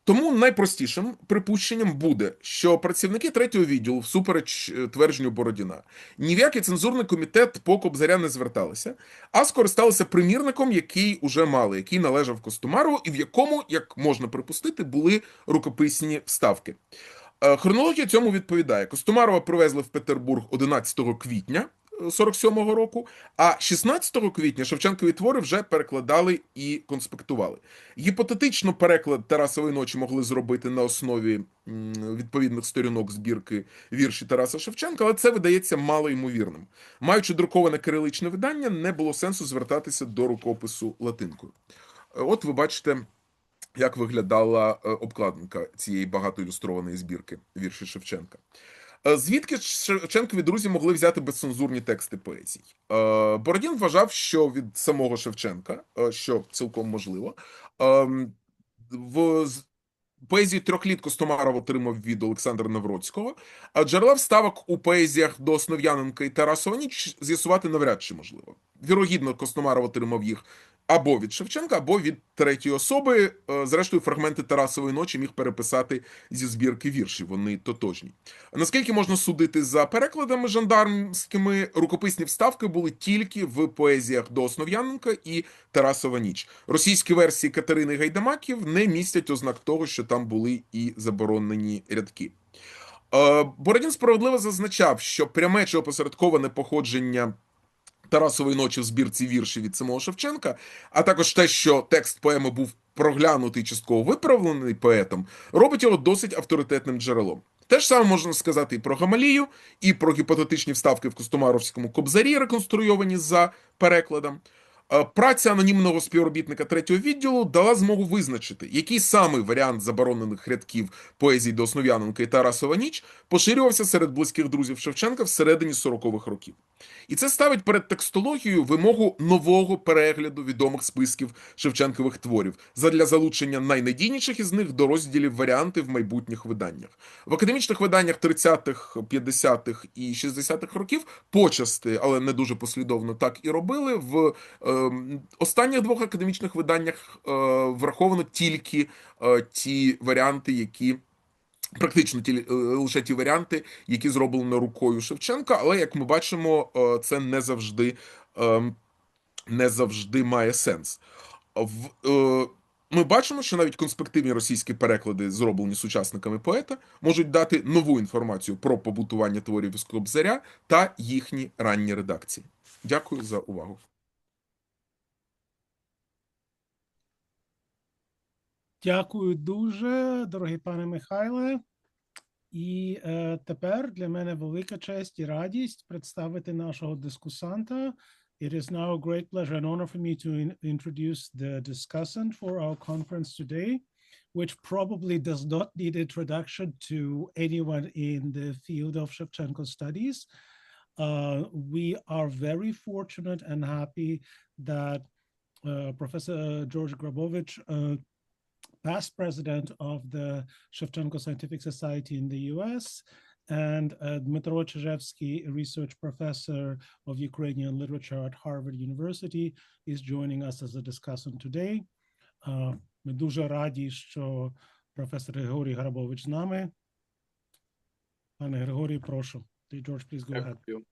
Тому найпростішим припущенням буде, що працівники третього відділу, всупереч твердженню Бородіна, ні в який цензурний комітет по Кобзаря не зверталися, а скористалися примірником, який уже мали, який належав Костомарову, і в якому, як можна припустити, були рукописні вставки. Хронологія цьому відповідає. Костомарова привезли в Петербург 11 квітня 47-го року, а 16 квітня Шевченкові твори вже перекладали і конспектували. Гіпотетично переклад Тарасової ночі могли зробити на основі відповідних сторінок збірки вірші Тараса Шевченка, але це видається малоймовірним. Маючи друковане кириличне видання, не було сенсу звертатися до рукопису латинкою. От ви бачите, як виглядала обкладинка цієї багатоілюстрованої збірки вірші Шевченка. Звідки Шевченкові друзі могли взяти безцензурні тексти поезій? Бородін вважав, що від самого Шевченка, що цілком можливо. В поезії «Трьох літ» Костомаров отримав від Олександра Навроцького, а джерела вставок у поезіях до Основ'яненка і Тарасова ніч з'ясувати навряд чи можливо. Вірогідно, Костомаров отримав їх або від Шевченка, або від третьої особи. Зрештою, фрагменти Тарасової ночі міг переписати зі збірки віршів, вони тотожні. Наскільки можна судити за перекладами жандармськими, рукописні вставки були тільки в поезіях до Основ'яненка і Тарасова ніч. Російські версії Катерини Гайдамаків не містять ознак того, що там були і заборонені рядки. Бородін справедливо зазначав, що пряме чи опосередковане походження Тарасової ночі в збірці віршів від самого Шевченка, а також те, що текст поеми був проглянутий, частково виправлений поетом, робить його досить авторитетним джерелом. Те ж саме можна сказати і про Гамалію, і про гіпотетичні вставки в Костомаровському Кобзарі, реконструйовані за перекладом. Праця анонімного співробітника третього відділу дала змогу визначити, який саме варіант заборонених рядків поезій до Основ'яненка і Тарасова ніч поширювався серед близьких друзів Шевченка всередині 40-х років. І це ставить перед текстологією вимогу нового перегляду відомих списків Шевченкових творів задля залучення найнадійніших із них до розділів варіанти в майбутніх виданнях. В академічних виданнях 30-х, 50-х і 60-х років почасти, але не дуже послідовно так і робили. В останніх двох академічних виданнях враховано тільки ті варіанти, які практично лише ті варіанти, які зроблені рукою Шевченка, але, як ми бачимо, це не завжди має сенс. Ми бачимо, що навіть конспективні російські переклади, зроблені сучасниками поета, можуть дати нову інформацію про побутування творів із Кобзаря та їхні ранні редакції. Дякую за увагу. Дякую дуже, дорогий пане Михайле. І тепер для мене велика честь і радість представити нашого дискусанта. It is now a great pleasure and honor for me to introduce the discussant for our conference today, which probably does not need introduction to anyone in the field of Shevchenko studies. We are very fortunate and happy that Professor George Grabovich, past president of the Shevchenko Scientific Society in the US, and Dmitro Chezhevsky, a research professor of Ukrainian literature at Harvard University, is joining us as a discussant today. Ми дуже раді, що професор Григорій Грабович з нами. Пане Григорій, прошу. George, please go ahead.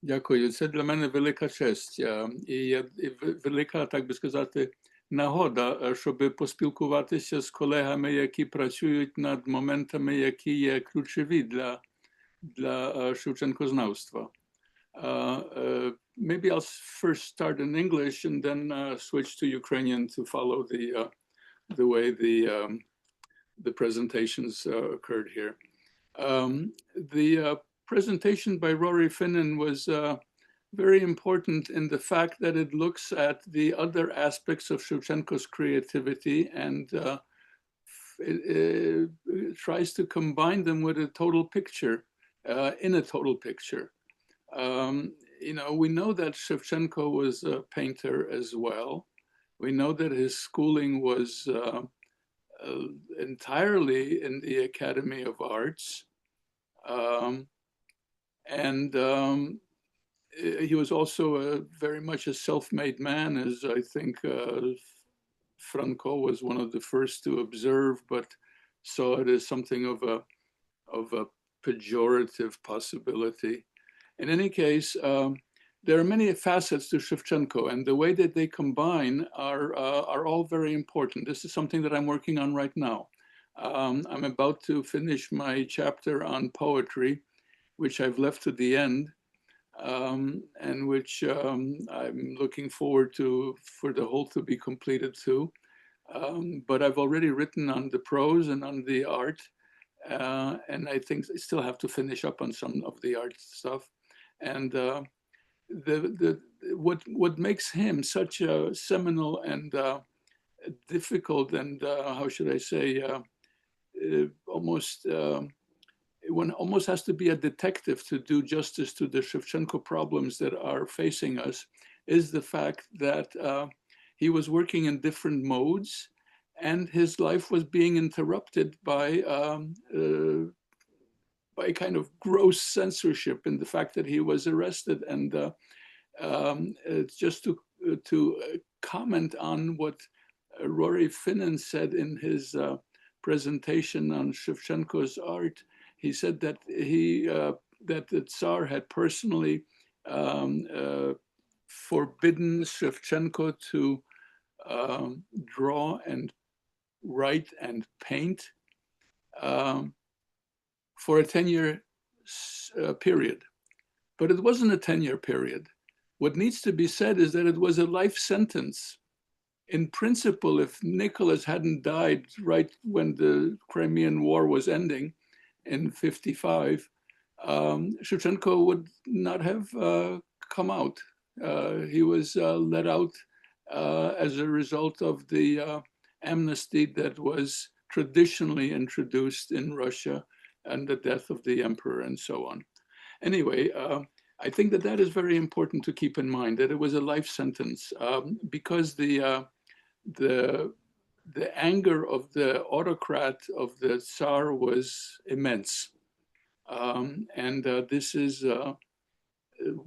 Дякую. Це для мене велика честь і велика, так би сказати, нагода, щоб поспілкуватися з колегами, які працюють над моментами, які є ключові для шевченкознавства. Maybe I'll first start in English and then switch to Ukrainian to follow the way the presentations occurred here. The presentation by Rory Finnin was very important in the fact that it looks at the other aspects of Shevchenko's creativity and it tries to combine them with a total picture, in a total picture. we know that Shevchenko was a painter as well. We know that his schooling was entirely in the Academy of Arts. He was also very much a self-made man, as I think Franco was one of the first to observe, but saw it as something of a pejorative possibility. In any case, there are many facets to Shevchenko, and the way that they combine are all very important. This is something that I'm working on right now. I'm about to finish my chapter on poetry, which I've left to the end, and which I'm looking forward to for the whole to be completed too. But I've already written on the prose and on the art, and I think I still have to finish up on some of the art stuff. And what makes him such a seminal and difficult and how should I say, one almost has to be a detective to do justice to the Shevchenko problems that are facing us, is the fact that he was working in different modes, and his life was being interrupted by kind of gross censorship in the fact that he was arrested. And just to comment on what Rory Finnin said in his presentation on Shevchenko's art, he said that that the Tsar had personally forbidden Shevchenko to draw and write and paint for a 10-year period. But it wasn't a 10-year period. What needs to be said is that it was a life sentence. In principle, if Nicholas hadn't died right when the Crimean War was ending in 1955, Shevchenko would not have come out. He was let out as a result of the amnesty that was traditionally introduced in Russia and the death of the emperor and so on. Anyway, I think that that is very important to keep in mind, that it was a life sentence because the anger of the autocrat of the Tsar was immense. This is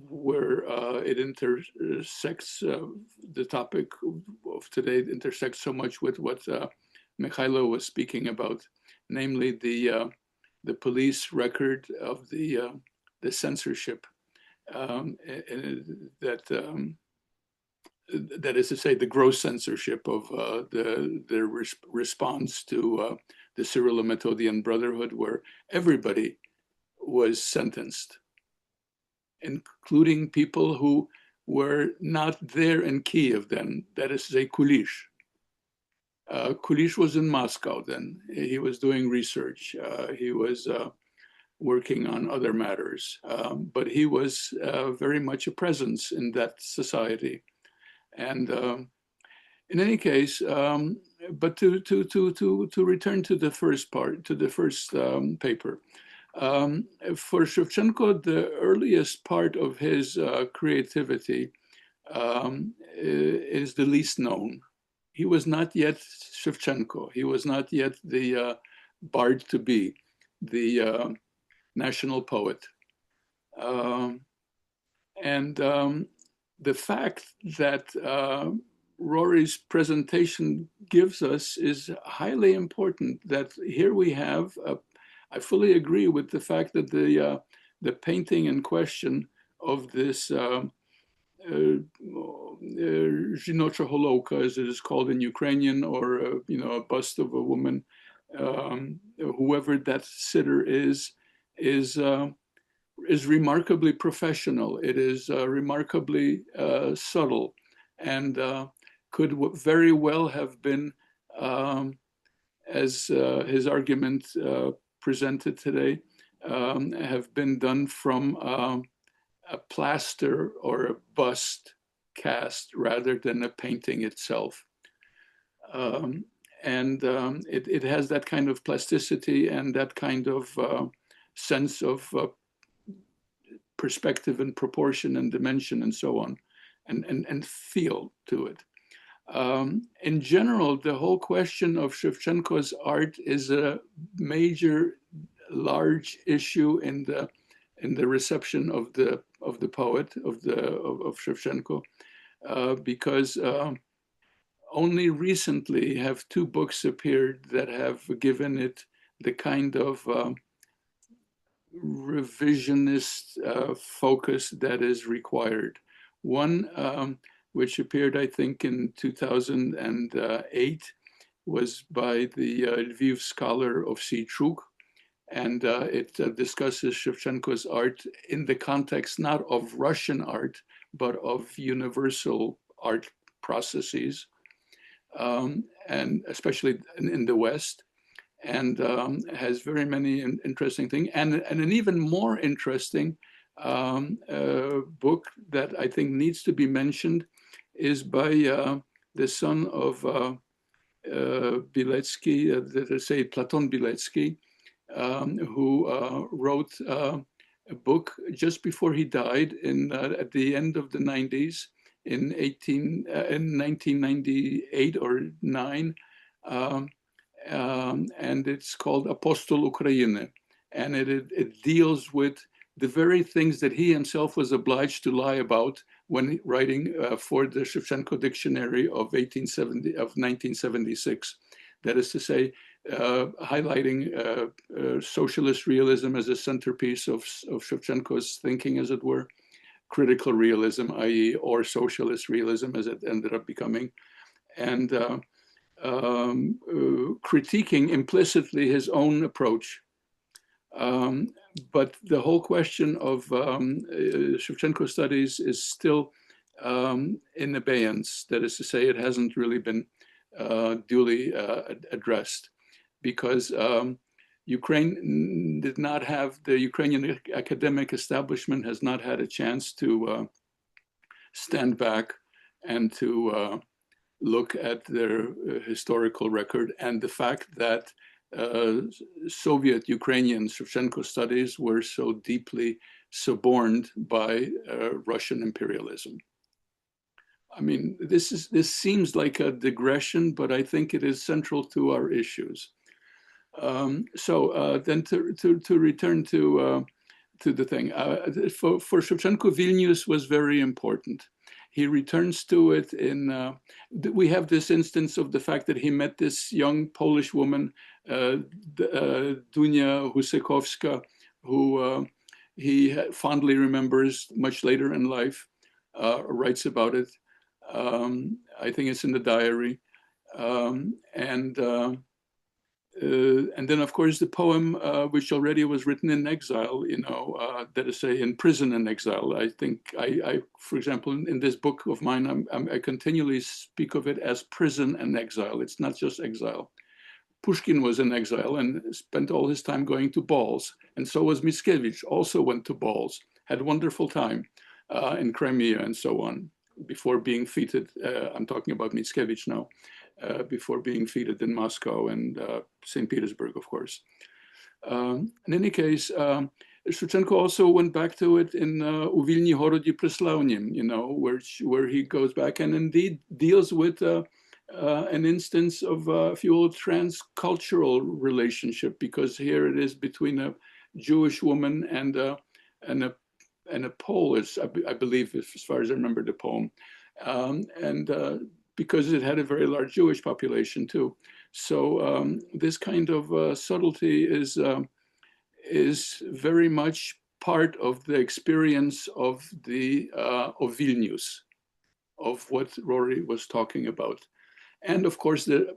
where it intersects, the topic of today intersects so much with what Mikhailo was speaking about, namely the police record of the censorship, that is to say, the gross censorship of the response to the Cyrilo-Methodian Brotherhood, where everybody was sentenced, including people who were not there in Kiev then, that is to say, Kulish. Kulish was in Moscow then. He was doing research. He was working on other matters, but he was very much a presence in that society. And in any case, but to return to the first part, to the first paper, for Shevchenko, the earliest part of his creativity is the least known. He was not yet Shevchenko. He was not yet the bard to be, the national poet. The fact that Rory's presentation gives us is highly important, that here we have, I fully agree with the fact that the painting in question of this Жіноча Головка, as it is called in Ukrainian, or a bust of a woman, whoever that sitter is remarkably professional. It is remarkably subtle, and could very well have been, as his argument presented today, have been done from a plaster or a bust cast rather than a painting itself. It has that kind of plasticity and that kind of sense of perspective and proportion and dimension and so on, and feel to it. In general, the whole question of Shevchenko's art is a major, large issue in the reception of the poet of Shevchenko, because only recently have two books appeared that have given it the kind of revisionist focus that is required. One, which appeared, I think, in 2008, was by the Lviv scholar Ovseychuk, and it discusses Shevchenko's art in the context not of Russian art, but of universal art processes, and especially in the West, and has very many interesting things. And an even more interesting book that I think needs to be mentioned is by the son of Biletsky, say Platon Biletsky, who wrote a book just before he died at the end of the 90s, in 1998 or 9, and it's called Apostol Ukraine, and it deals with the very things that he himself was obliged to lie about when writing for the Shevchenko dictionary of 1976. That is to say, highlighting socialist realism as a centerpiece of Shevchenko's thinking, as it were, critical realism, i.e., or socialist realism, as it ended up becoming, and critiquing implicitly his own approach. But the whole question of Shevchenko studies is still in abeyance. That is to say, it hasn't really been duly addressed, because Ukraine did not have, the Ukrainian academic establishment has not had a chance to stand back and to look at their historical record, and the fact that Soviet Ukrainian Shevchenko studies were so deeply suborned by Russian imperialism. I mean, this seems like a digression, but I think it is central to our issues. So then to return to the thing, for Shevchenko, Vilnius was very important. He returns to it in, we have this instance of the fact that he met this young Polish woman, Dunia Husekowska, who he fondly remembers much later in life, writes about it. I think it's in the diary. And then, of course, the poem, which already was written in exile, that is, say, in prison and exile. I think I for example, in this book of mine, I continually speak of it as prison and exile. It's not just exile. Pushkin was in exile and spent all his time going to balls. And so was Mickiewicz, also went to balls, had a wonderful time in Crimea and so on, before being feted. I'm talking about Mickiewicz now. Before being feted in Moscow and St. Petersburg, of course. In any case, Shevchenko also went back to it in Uvilni Horodi Preslavnim, where he goes back and indeed deals with an instance of, if you will, transcultural relationship, because here it is between a Jewish woman and a Polish, I believe, as far as I remember the poem, because it had a very large Jewish population too. So this kind of subtlety is very much part of the experience of Vilnius, of what Rory was talking about, and of course the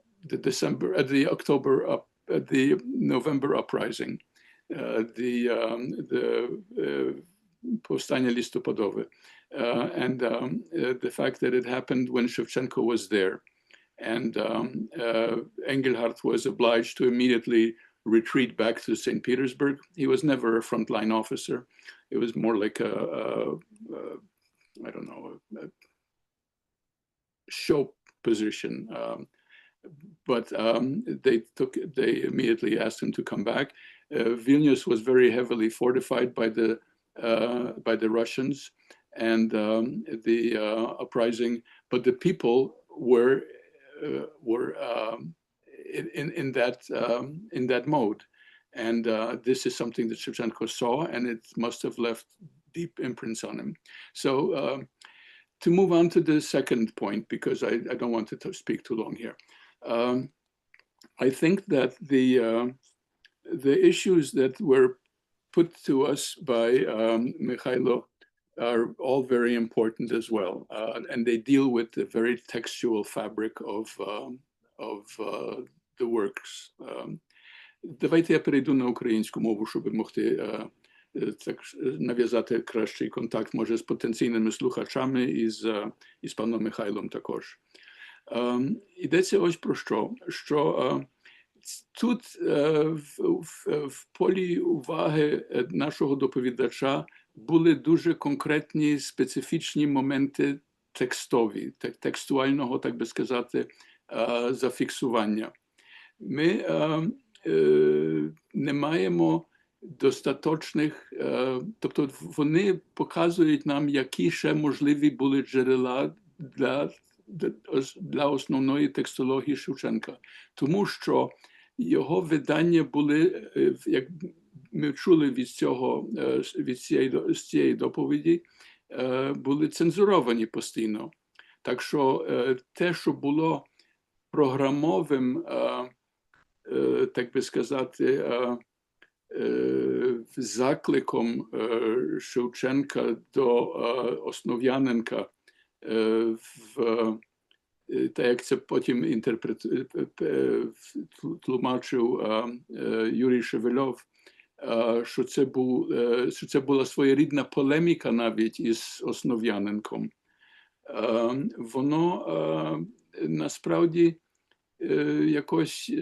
November uprising, the Powstanie Listopadowe. And the fact that it happened when Shevchenko was there, and Engelhardt was obliged to immediately retreat back to St. Petersburg. He was never a frontline officer. It was more like a show position. But they immediately asked him to come back. Vilnius was very heavily fortified by the by the Russians and the uprising, but the people were in that mode, and this is something that Shevchenko saw, and it must have left deep imprints on him. So to move on to the second point, because I don't want to speak too long here. I think that the issues that were put to us by Mikhailo are all very important as well, and they deal with the very textual fabric of the works. Давайте я перейду на українську мову, щоб могти так нав'язати кращий контакт, може, з потенційними слухачами і з паном Михайлом також. Йдеться ось про що. Що тут в полі уваги нашого доповідача були дуже конкретні, специфічні моменти текстові, текстуального, так би сказати, зафіксування. Ми не маємо достаточних, тобто вони показують нам, які ще можливі були джерела для основної текстології Шевченка. Тому що його видання були, як ми чули від цієї доповіді, були цензуровані постійно. Так що те, що було програмовим, так би сказати, закликом Шевченка до Основ'яненка, так як це потім тлумачив Юрій Шевельов, що це була своєрідна полеміка навіть із Основ'яненком. Воно насправді якось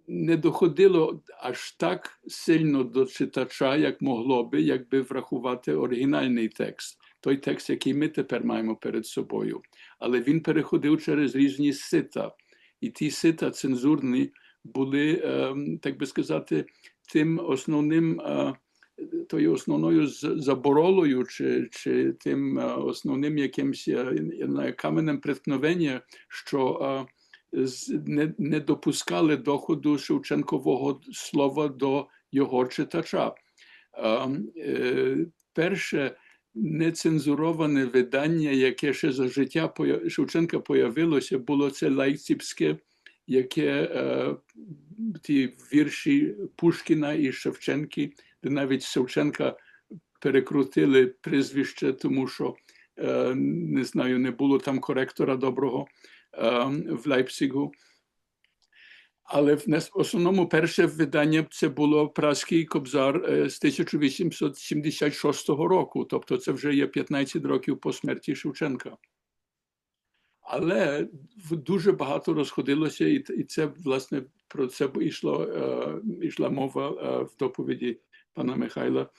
не доходило аж так сильно до читача, як могло би, якби врахувати оригінальний текст. Той текст, який ми тепер маємо перед собою. Але він переходив через різні сита. І ті сита цензурні були, так би сказати, тим основним, тою основною заборолою, чи тим основним якимсь каменем преткновення, що не допускали доходу Шевченкового слова до його читача. Перше нецензуроване видання, яке ще за життя Шевченка появилося, було це лайпцигське, яке ті вірші Пушкіна і Шевченки, де навіть Шевченка перекрутили прізвище, тому що, не знаю, не було там коректора доброго в Лейпцигу. Але в основному перше видання це було Праський кобзар з 1876 року, тобто це вже є 15 років по смерті Шевченка. Але дуже багато розходилося, і це, власне, про це йшла мова в доповіді пана Михайла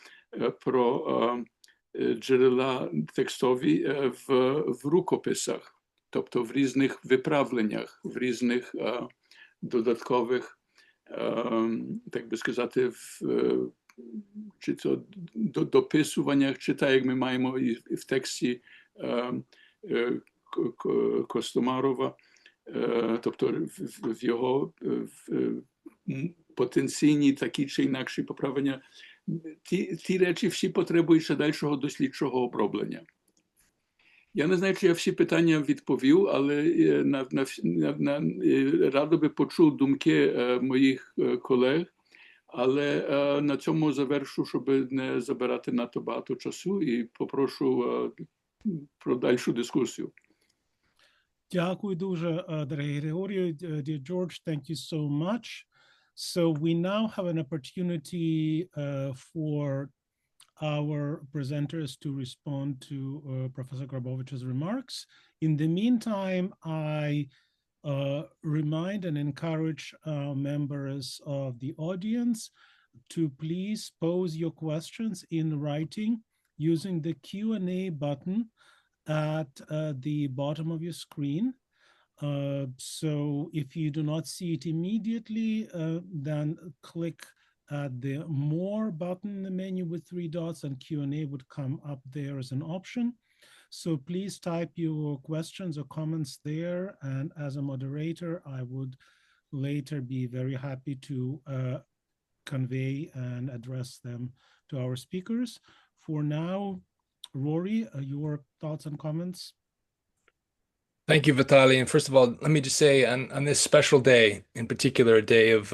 про джерела текстові в рукописах, тобто в різних виправленнях, в різних додаткових, так би сказати, чи то дописуваннях, чи так, як ми маємо і в тексті Костомарова, тобто в його потенційні такі чи інакші поправлення. Ті речі всі потребують ще дальшого дослідчого оброблення. Я не знаю, чи я всі питання відповів, але радо би почув думки моїх колег, але на цьому завершу, щоб не забирати надто багато часу, і попрошу про дальшу дискусію. Дякую дуже, дорогий Григорію. Dear George, thank you so much. So we now have an opportunity for our presenters to respond to Professor Grabovich's remarks. In the meantime, I remind and encourage members of the audience to please pose your questions in writing using the Q&A button at the bottom of your screen. So if you do not see it immediately, then click at the More button in the menu with 3 dots, and Q&A would come up there as an option. So please type your questions or comments there, and as a moderator, I would later be very happy to convey and address them to our speakers. For now, Rory, your thoughts and comments? Thank you, Vitaly. And first of all, let me just say on this special day, in particular, a day of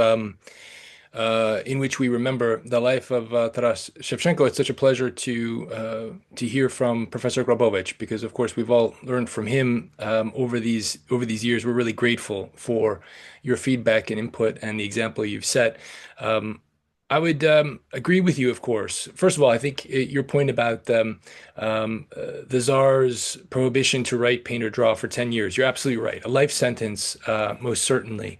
in which we remember the life of Taras Shevchenko, it's such a pleasure to hear from Professor Grabovich, because of course we've all learned from him over these years. We're really grateful for your feedback and input and the example you've set. I would agree with you, of course. First of all, I think your point about the Tsar's prohibition to write, paint, or draw for 10 years, you're absolutely right. A life sentence, most certainly.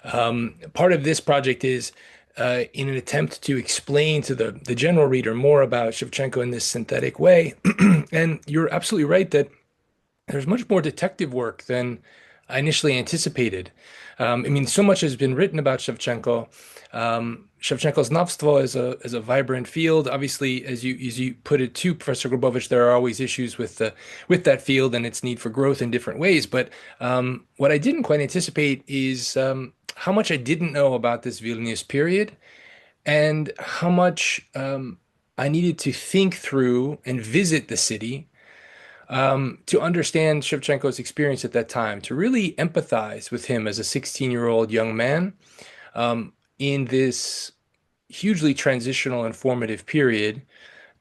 Part of this project is in an attempt to explain to the general reader more about Shevchenko in this synthetic way. And you're absolutely right that there's much more detective work than I initially anticipated. I mean, so much has been written about Shevchenko. Shevchenko's Znavstvo is a vibrant field. Obviously, as you put it to Professor Grabovich, there are always issues with that field and its need for growth in different ways. But what I didn't quite anticipate is how much I didn't know about this Vilnius period, and how much I needed to think through and visit the city to understand Shevchenko's experience at that time, to really empathize with him as a 16-year-old young man in this hugely transitional and formative period,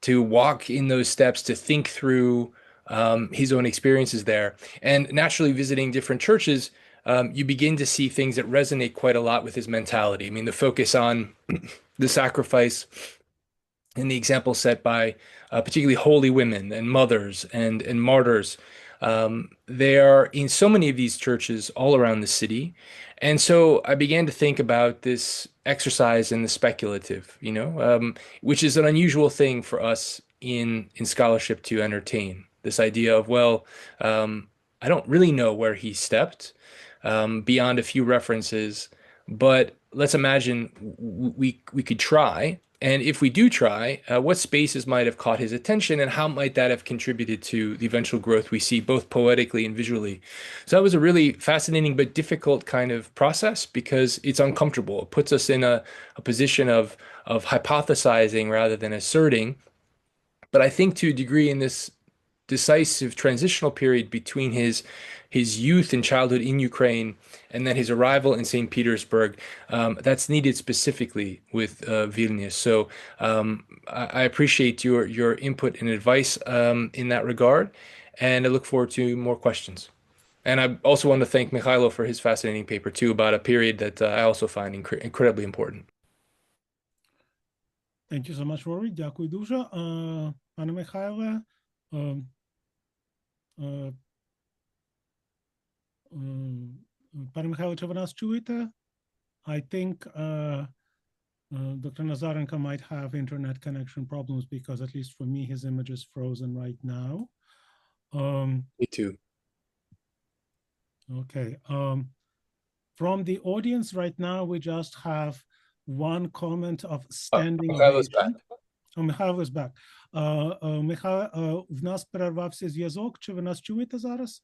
to walk in those steps, to think through his own experiences there. And naturally, visiting different churches, you begin to see things that resonate quite a lot with his mentality. I mean, the focus on the sacrifice and the example set by particularly holy women and mothers and martyrs. They are in so many of these churches all around the city. And so I began to think about this exercise in the speculative, which is an unusual thing for us in scholarship to entertain. This idea of, well, I don't really know where he stepped beyond a few references, but let's imagine we could try. And if we do try, what spaces might have caught his attention, and how might that have contributed to the eventual growth we see both poetically and visually? So that was a really fascinating but difficult kind of process, because it's uncomfortable. It puts us in a position of hypothesizing rather than asserting. But I think to a degree, in this decisive transitional period between his youth and childhood in Ukraine and then his arrival in St. Petersburg, that's needed specifically with Vilnius. So I appreciate your input and advice in that regard, and I look forward to more questions. And I also want to thank Mikhailo for his fascinating paper too, about a period that I also find incredibly important. Thank you so much, Rory. Дякую дуже. Пане Михайле, Пане Михайло, чи ви нас чуєте? I think Dr. Nazarenko might have internet connection problems, because at least for me, his image is frozen right now. Me too. Okay. From the audience right now, we just have one comment of standing ovation. Михайло is back. Михайло, в нас перервався зв'язок. Чи ви нас чуєте зараз?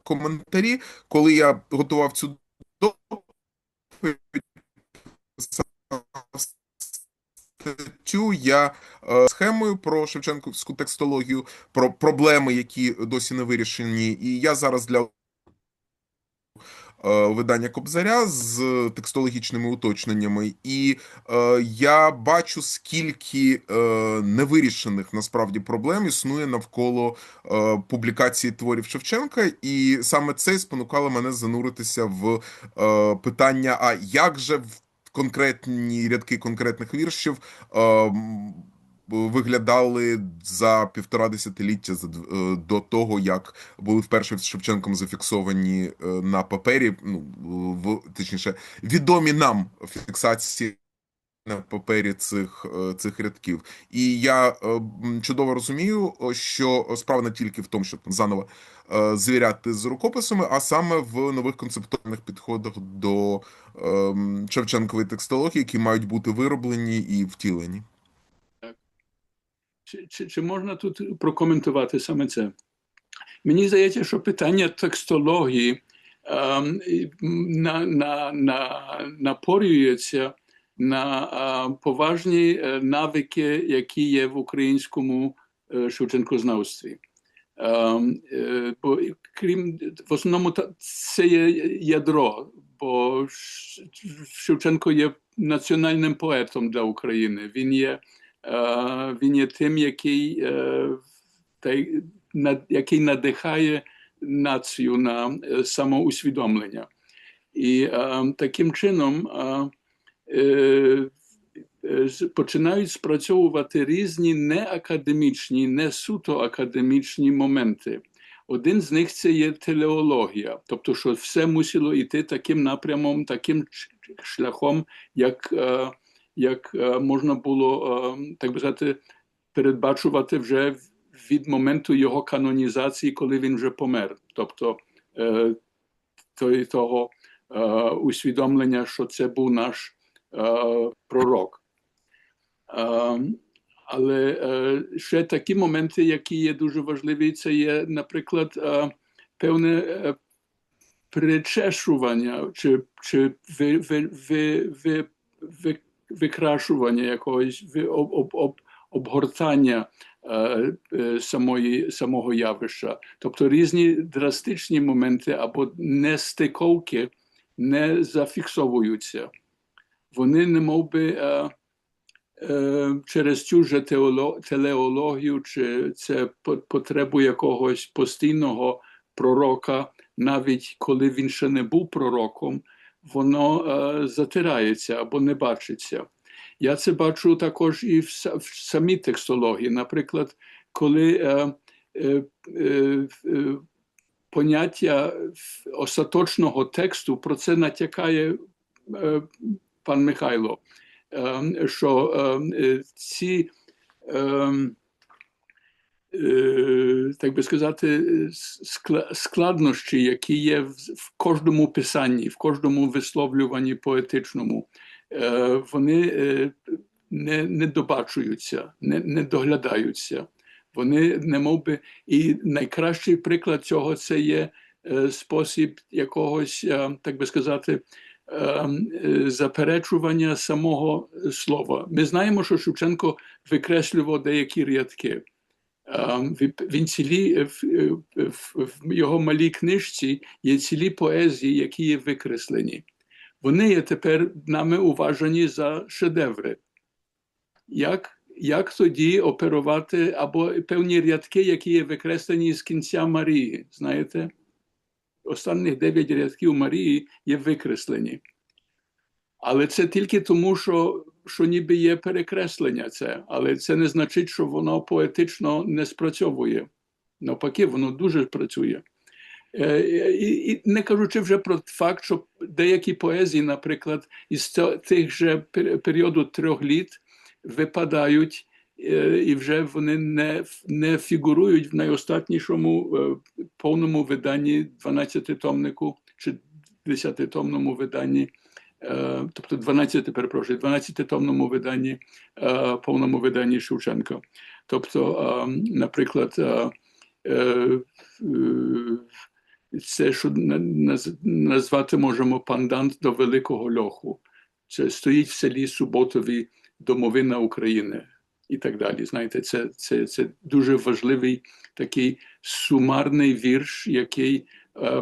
Коментарі, коли я готував цю доповідь, статтю, я схемою про шевченківську текстологію, про проблеми, які досі не вирішені, і я зараз для видання Кобзаря з текстологічними уточненнями, і я бачу, скільки невирішених насправді проблем існує навколо публікації творів Шевченка, і саме це спонукало мене зануритися в питання, а як же в конкретні рядки конкретних віршів виглядали за 1,5 десятиліття до того, як були вперше з Шевченком зафіксовані на папері, точніше, відомі нам фіксації на папері цих рядків. І я чудово розумію, що справа не тільки в тому, щоб заново звіряти з рукописами, а саме в нових концептуальних підходах до Шевченкової текстології, які мають бути вироблені і втілені. Чи можна тут прокоментувати саме це? Мені здається, що питання текстології напорюється на поважні навики, які є в українському шевченкознавстві. Бо в основному це є ядро, бо Шевченко є національним поетом для України. Він є тим, який надихає націю на самоусвідомлення. І таким чином починають спрацьовувати різні неакадемічні, не суто академічні моменти. Один з них – це є телеологія, тобто, що все мусило йти таким напрямом, таким шляхом, як можна було, так би сказати, передбачувати вже від моменту його канонізації, коли він вже помер. Тобто того усвідомлення, що це був наш пророк. Але ще такі моменти, які є дуже важливі, це є, наприклад, певне причешування чи викрашування якогось, обгортання самого явища. Тобто різні драстичні моменти або нестиковки не зафіксовуються. Вони немовби через цю же телеологію чи це потребу якогось постійного пророка, навіть коли він ще не був пророком, воно затирається або не бачиться. Я це бачу також і в самій текстології. Наприклад, коли поняття остаточного тексту, про це натякає пан Михайло, що ці, так би сказати, складнощі, які є в кожному писанні, в кожному висловлюванні поетичному, вони не добачуються, не доглядаються. Вони немовби, і найкращий приклад цього це є спосіб якогось, так би сказати, заперечування самого слова. Ми знаємо, що Шевченко викреслював деякі рядки. Він в його малій книжці є цілі поезії, які є викреслені. Вони є тепер нами уважені за шедеври. Як тоді оперувати, або певні рядки, які є викреслені з кінця Марії, знаєте? Останніх 9 рядків Марії є викреслені. Але це тільки тому, що ніби є перекреслення це. Але це не значить, що воно поетично не спрацьовує. Навпаки, воно дуже працює. І не кажучи вже про факт, що деякі поезії, наприклад, із тих же періоду 3 літ випадають, і вже вони не фігурують в найостатнішому повному виданні 12-томнику чи 10-томному виданні, тобто 12-томному виданні, повному виданні Шевченка. Тобто, наприклад, це, що назвати можемо пандант до Великого Льоху. Це стоїть в селі Суботові домовина України і так далі. Знаєте, це дуже важливий такий сумарний вірш, який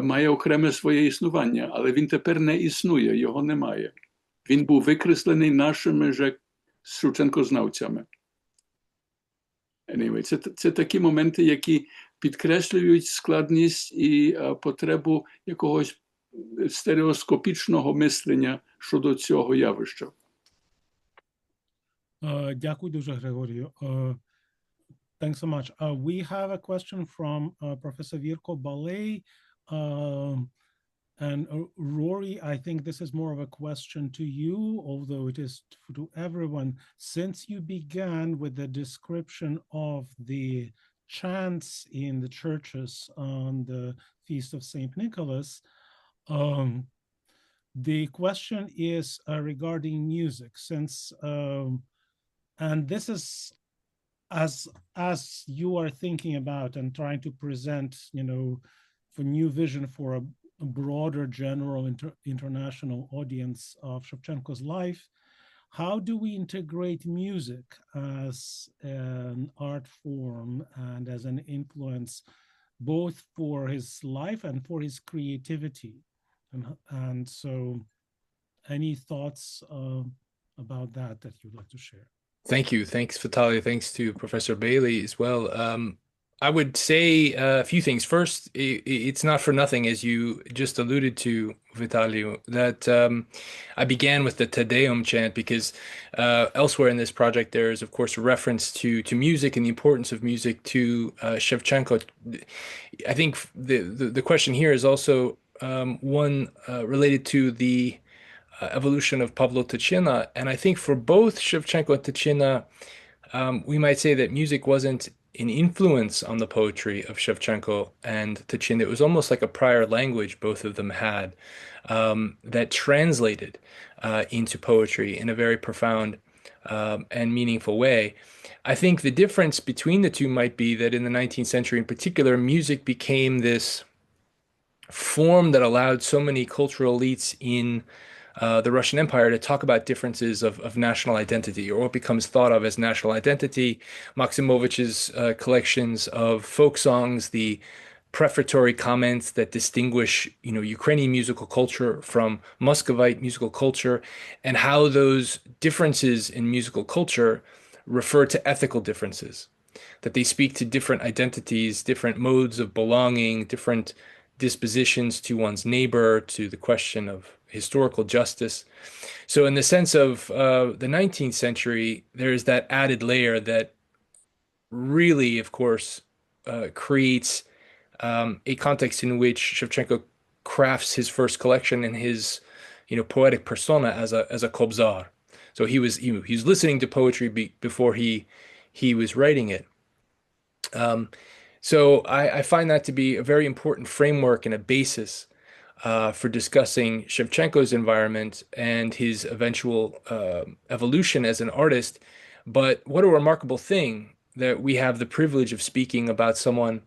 має окреме своє існування, але він тепер не існує, його немає. Він був викреслений нашими же шевченкознавцями. Anyway, це такі моменти, які підкреслюють складність і потребу якогось стереоскопічного мислення щодо цього явища. Дякую дуже, Григорію. Thanks so much. We have a question from Professor Virko Baley. And Rory, I think this is more of a question to you, although it is to everyone. Since you began with the description of the chants in the churches on the Feast of St. Nicholas, the question is regarding music, since, and this is as you are thinking about and trying to present, for new vision for a broader general international audience of Shevchenko's life, how do we integrate music as an art form and as an influence both for his life and for his creativity? And so any thoughts about that you'd like to share? Thank you. Thanks, Vitaly. Thanks to Professor Bailey as well. I would say a few things. First, it's not for nothing, as you just alluded to, Vitaly, that I began with the Te Deum chant because elsewhere in this project, there is, of course, a reference to music and the importance of music to Shevchenko. I think the question here is also one related to the evolution of Pavlo Tychyna. And I think for both Shevchenko and Tychyna, we might say that music wasn't an influence on the poetry of Shevchenko and Tychyna. It was almost like a prior language both of them had that translated into poetry in a very profound and meaningful way. I think the difference between the two might be that in the 19th century in particular, music became this form that allowed so many cultural elites in the Russian Empire to talk about differences of national identity, or what becomes thought of as national identity. Maximovich's collections of folk songs, the prefatory comments that distinguish, Ukrainian musical culture from Muscovite musical culture, and how those differences in musical culture refer to ethical differences, that they speak to different identities, different modes of belonging, different dispositions to one's neighbor, to the question of historical justice. So in the sense of the 19th century, there is that added layer that really, of course, creates a context in which Shevchenko crafts his first collection and his, poetic persona as a Kobzar. So he was listening to poetry before he was writing it. So I find that to be a very important framework and a basis for discussing Shevchenko's environment and his eventual evolution as an artist. But what a remarkable thing that we have the privilege of speaking about someone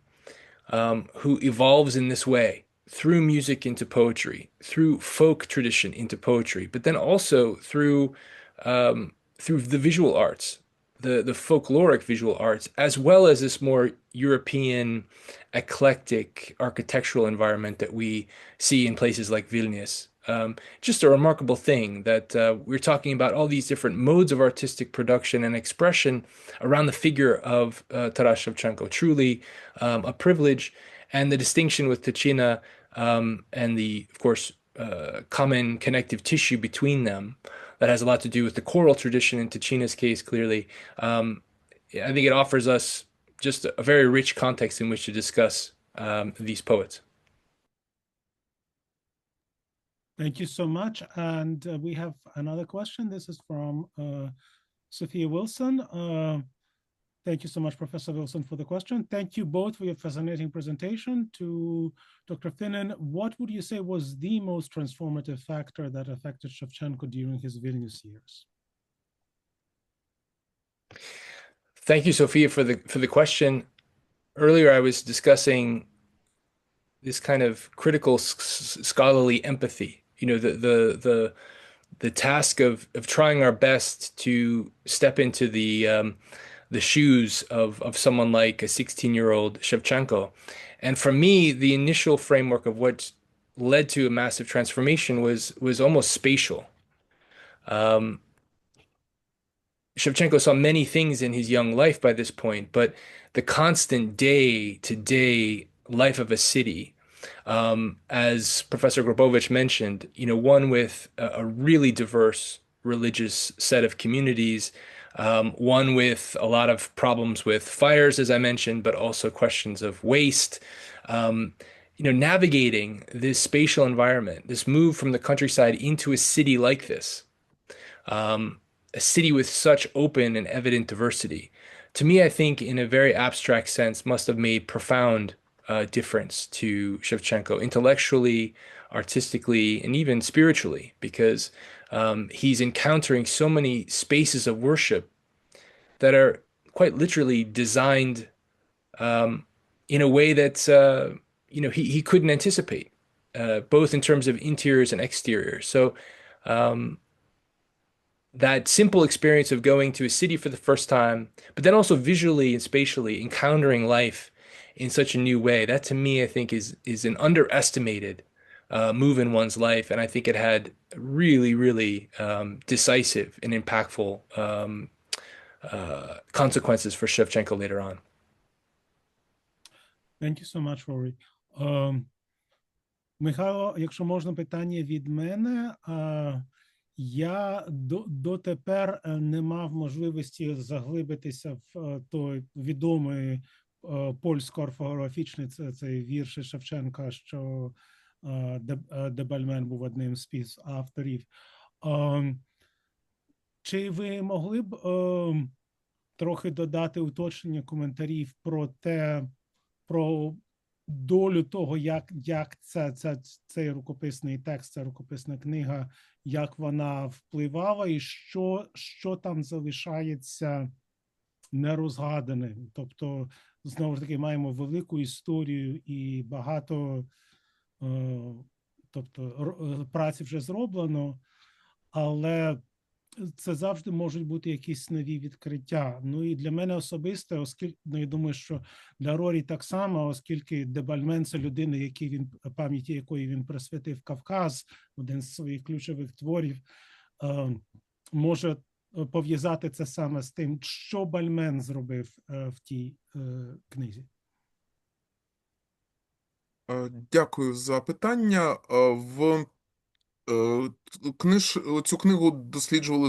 who evolves in this way, through music into poetry, through folk tradition into poetry, but then also through the visual arts, the folkloric visual arts, as well as this more European eclectic architectural environment that we see in places like Vilnius. Just a remarkable thing that we're talking about all these different modes of artistic production and expression around the figure of Taras Shevchenko. Truly a privilege, and the distinction with Tychyna and the, of course, common connective tissue between them that has a lot to do with the choral tradition in Tychyna's case, clearly. I think it offers us just a very rich context in which to discuss these poets. Thank you so much. And we have another question. This is from Sophia Wilson. Thank you so much, Professor Wilson, for the question. Thank you both for your fascinating presentation. To Dr. Finnin, what would you say was the most transformative factor that affected Shevchenko during his Vilnius years? Thank you, Sophia, for the question. Earlier, I was discussing this kind of critical scholarly empathy. The task of trying our best to step into the shoes of someone like a 16-year-old Shevchenko. And for me, the initial framework of what led to a massive transformation was almost spatial. Shevchenko saw many things in his young life by this point, but the constant day-to-day life of a city, as Professor Grabovich mentioned, one with a really diverse religious set of communities, one with a lot of problems with fires, as I mentioned, but also questions of waste. navigating this spatial environment, this move from the countryside into a city like this, a city with such open and evident diversity, to me, I think in a very abstract sense, must have made profound difference to Shevchenko intellectually, artistically, and even spiritually, because he's encountering so many spaces of worship that are quite literally designed in a way that he couldn't anticipate, both in terms of interiors and exteriors. So that simple experience of going to a city for the first time, but then also visually and spatially encountering life in such a new way, that to me, I think is an underestimated move in one's life. And I think it had really, really decisive and impactful consequences for Shevchenko later on. Thank you so much, Rory. Михайло, якщо можна, питання від мене. Я дотепер не мав можливості заглибитися в той відомий польсько-орфографічний цей вірші Шевченка, що Дебальмен був одним з співавторів. Чи ви могли б трохи додати уточнення коментарів про долю того, як цей рукописний текст, ця рукописна книга, як вона впливала і що там залишається нерозгаданим. Тобто, знову ж таки, маємо велику історію і багато праці вже зроблено, але це завжди можуть бути якісь нові відкриття. Ну і для мене особисто, оскільки, я думаю, що для Рорі так само, оскільки Дебальмен – це людина, пам'яті якої він присвятив Кавказ, один з своїх ключових творів, може пов'язати це саме з тим, що Бальмен зробив в тій книзі. Дякую за питання. Цю книгу досліджували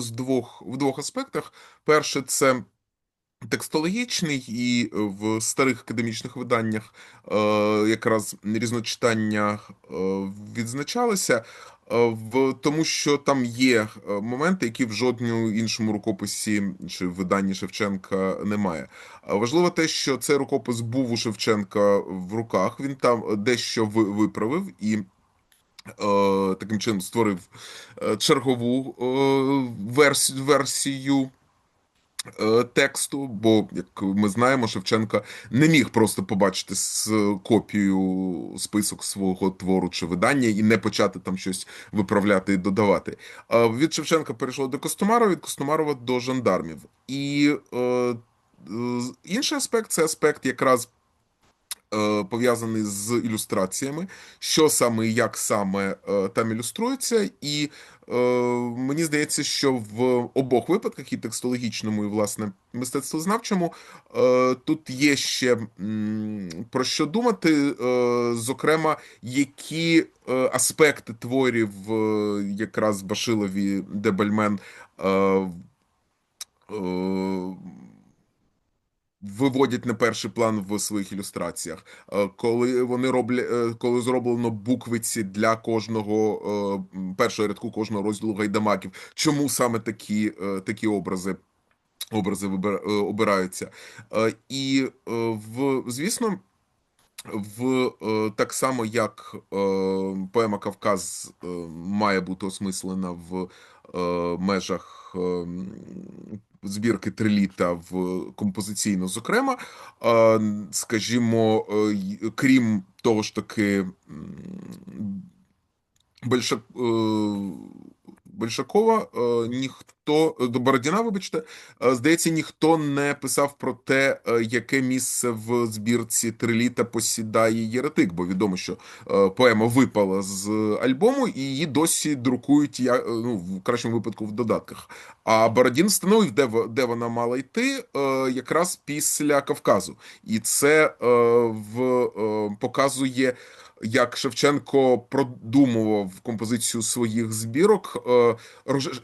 в двох аспектах. Перше – це текстологічний, і в старих академічних виданнях якраз різночитання відзначалися, тому що там є моменти, які в жодному іншому рукописі чи виданні Шевченка немає. Важливо те, що цей рукопис був у Шевченка в руках, він там дещо виправив і таким чином створив чергову версію тексту, бо, як ми знаємо, Шевченка не міг просто побачити копію список свого твору чи видання і не почати там щось виправляти і додавати. Від Шевченка перейшло до Костомарова, від Костомарова до жандармів. І інший аспект – це аспект якраз пов'язаний з ілюстраціями, що саме і як саме там ілюструється, і мені здається, що в обох випадках, і текстологічному, і, власне, мистецтвознавчому, тут є ще про що думати, зокрема, які аспекти творів якраз Башилові Дебальмен виводять на перший план в своїх ілюстраціях. Коли зроблено буквиці для кожного першого рядку кожного розділу гайдамаків, чому саме такі образи обираються. І, звісно, так само, як поема «Кавказ» має бути осмислена в межах збірки Триліта композиційно, зокрема, скажімо, крім того ж таки Большакова, Бородіна, вибачте, здається, ніхто не писав про те, яке місце в збірці Триліта посідає Єретик, бо відомо, що поема випала з альбому і її досі друкують, в кращому випадку, в додатках. А Бородін встановив, де вона мала йти, якраз після Кавказу. І це показує, як Шевченко продумував композицію своїх збірок,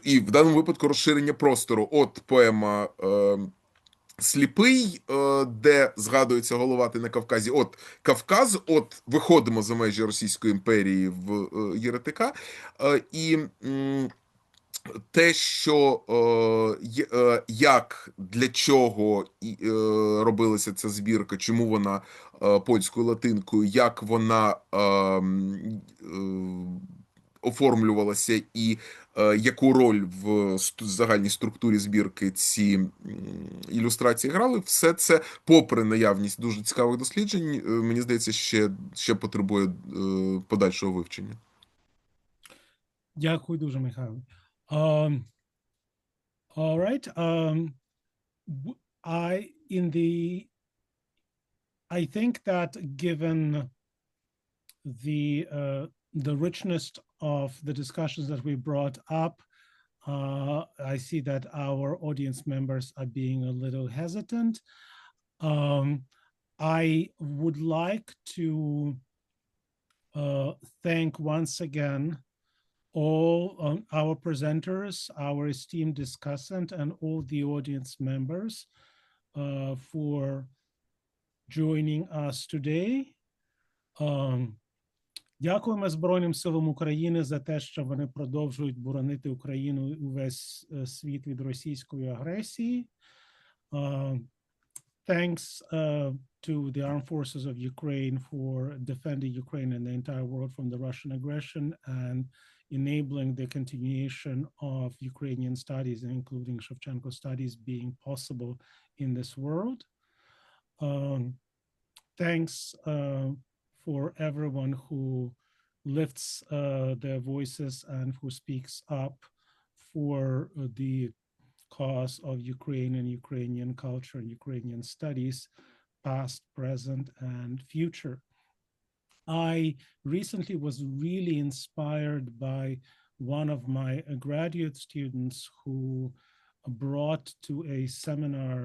і в даному випадку розширення простору. От поема Сліпий, де згадується Головатий на Кавказі. От Кавказ, от виходимо за межі Російської імперії в єретика, і те, що як, для чого робилася ця збірка, чому вона польською латинкою, як вона оформлювалася і яку роль в загальній структурі збірки ці ілюстрації грали, все це, попри наявність дуже цікавих досліджень, мені здається, ще потребує подальшого вивчення. Дякую дуже, Михайло. All right. I think that given the richness of the discussions that we brought up, I see that our audience members are being a little hesitant. I would like to thank once again all our presenters, our esteemed discussant, and all the audience members for joining us today. Дякуємо Збройним силам України за те, що вони продовжують боронити Україну і увесь світ від російської агресії. Thanks to the armed forces of Ukraine for defending Ukraine and the entire world from the Russian aggression and enabling the continuation of Ukrainian studies, including Shevchenko studies, being possible in this world. Thanks for everyone who lifts their voices and who speaks up for the cause of Ukraine and Ukrainian culture and Ukrainian studies, past, present, and future. I recently was really inspired by one of my graduate students who brought to a seminar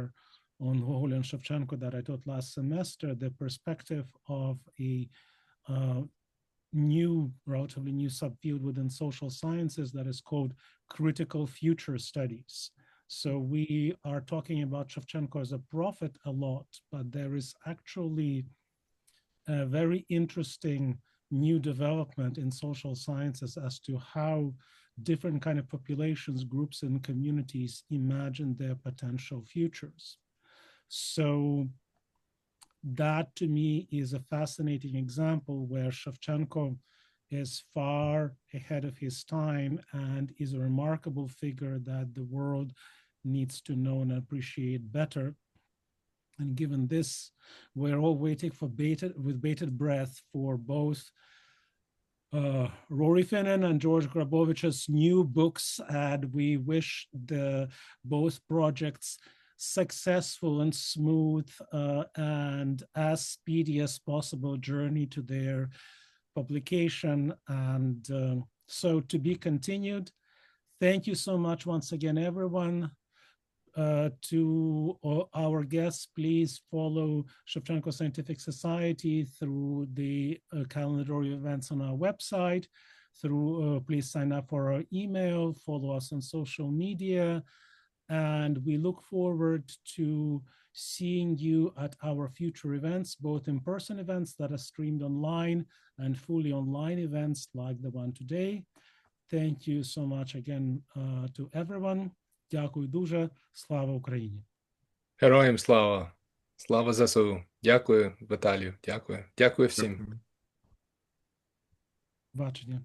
on Rory and Shevchenko that I taught last semester the perspective of a relatively new subfield within social sciences that is called critical future studies. So we are talking about Shevchenko as a prophet a lot, but there is actually a very interesting new development in social sciences as to how different kind of populations, groups, and communities imagine their potential futures. So that to me is a fascinating example where Shevchenko is far ahead of his time and is a remarkable figure that the world needs to know and appreciate better. And given this, we're all waiting for with bated breath for both Rory Finnin and George Grabovich's new books, and we wish both projects successful and smooth and as speedy as possible journey to their publication. And so to be continued. Thank you so much once again, everyone. To our guests, please follow Shevchenko Scientific Society through the calendar of events on our website. Please sign up for our email, follow us on social media, and we look forward to seeing you at our future events, both in-person events that are streamed online and fully online events like the one today. Thank you so much again to everyone. Дякую дуже. Слава Україні. Героям слава. Слава ЗСУ. Дякую, Віталію. Дякую. Дякую всім. Бачення.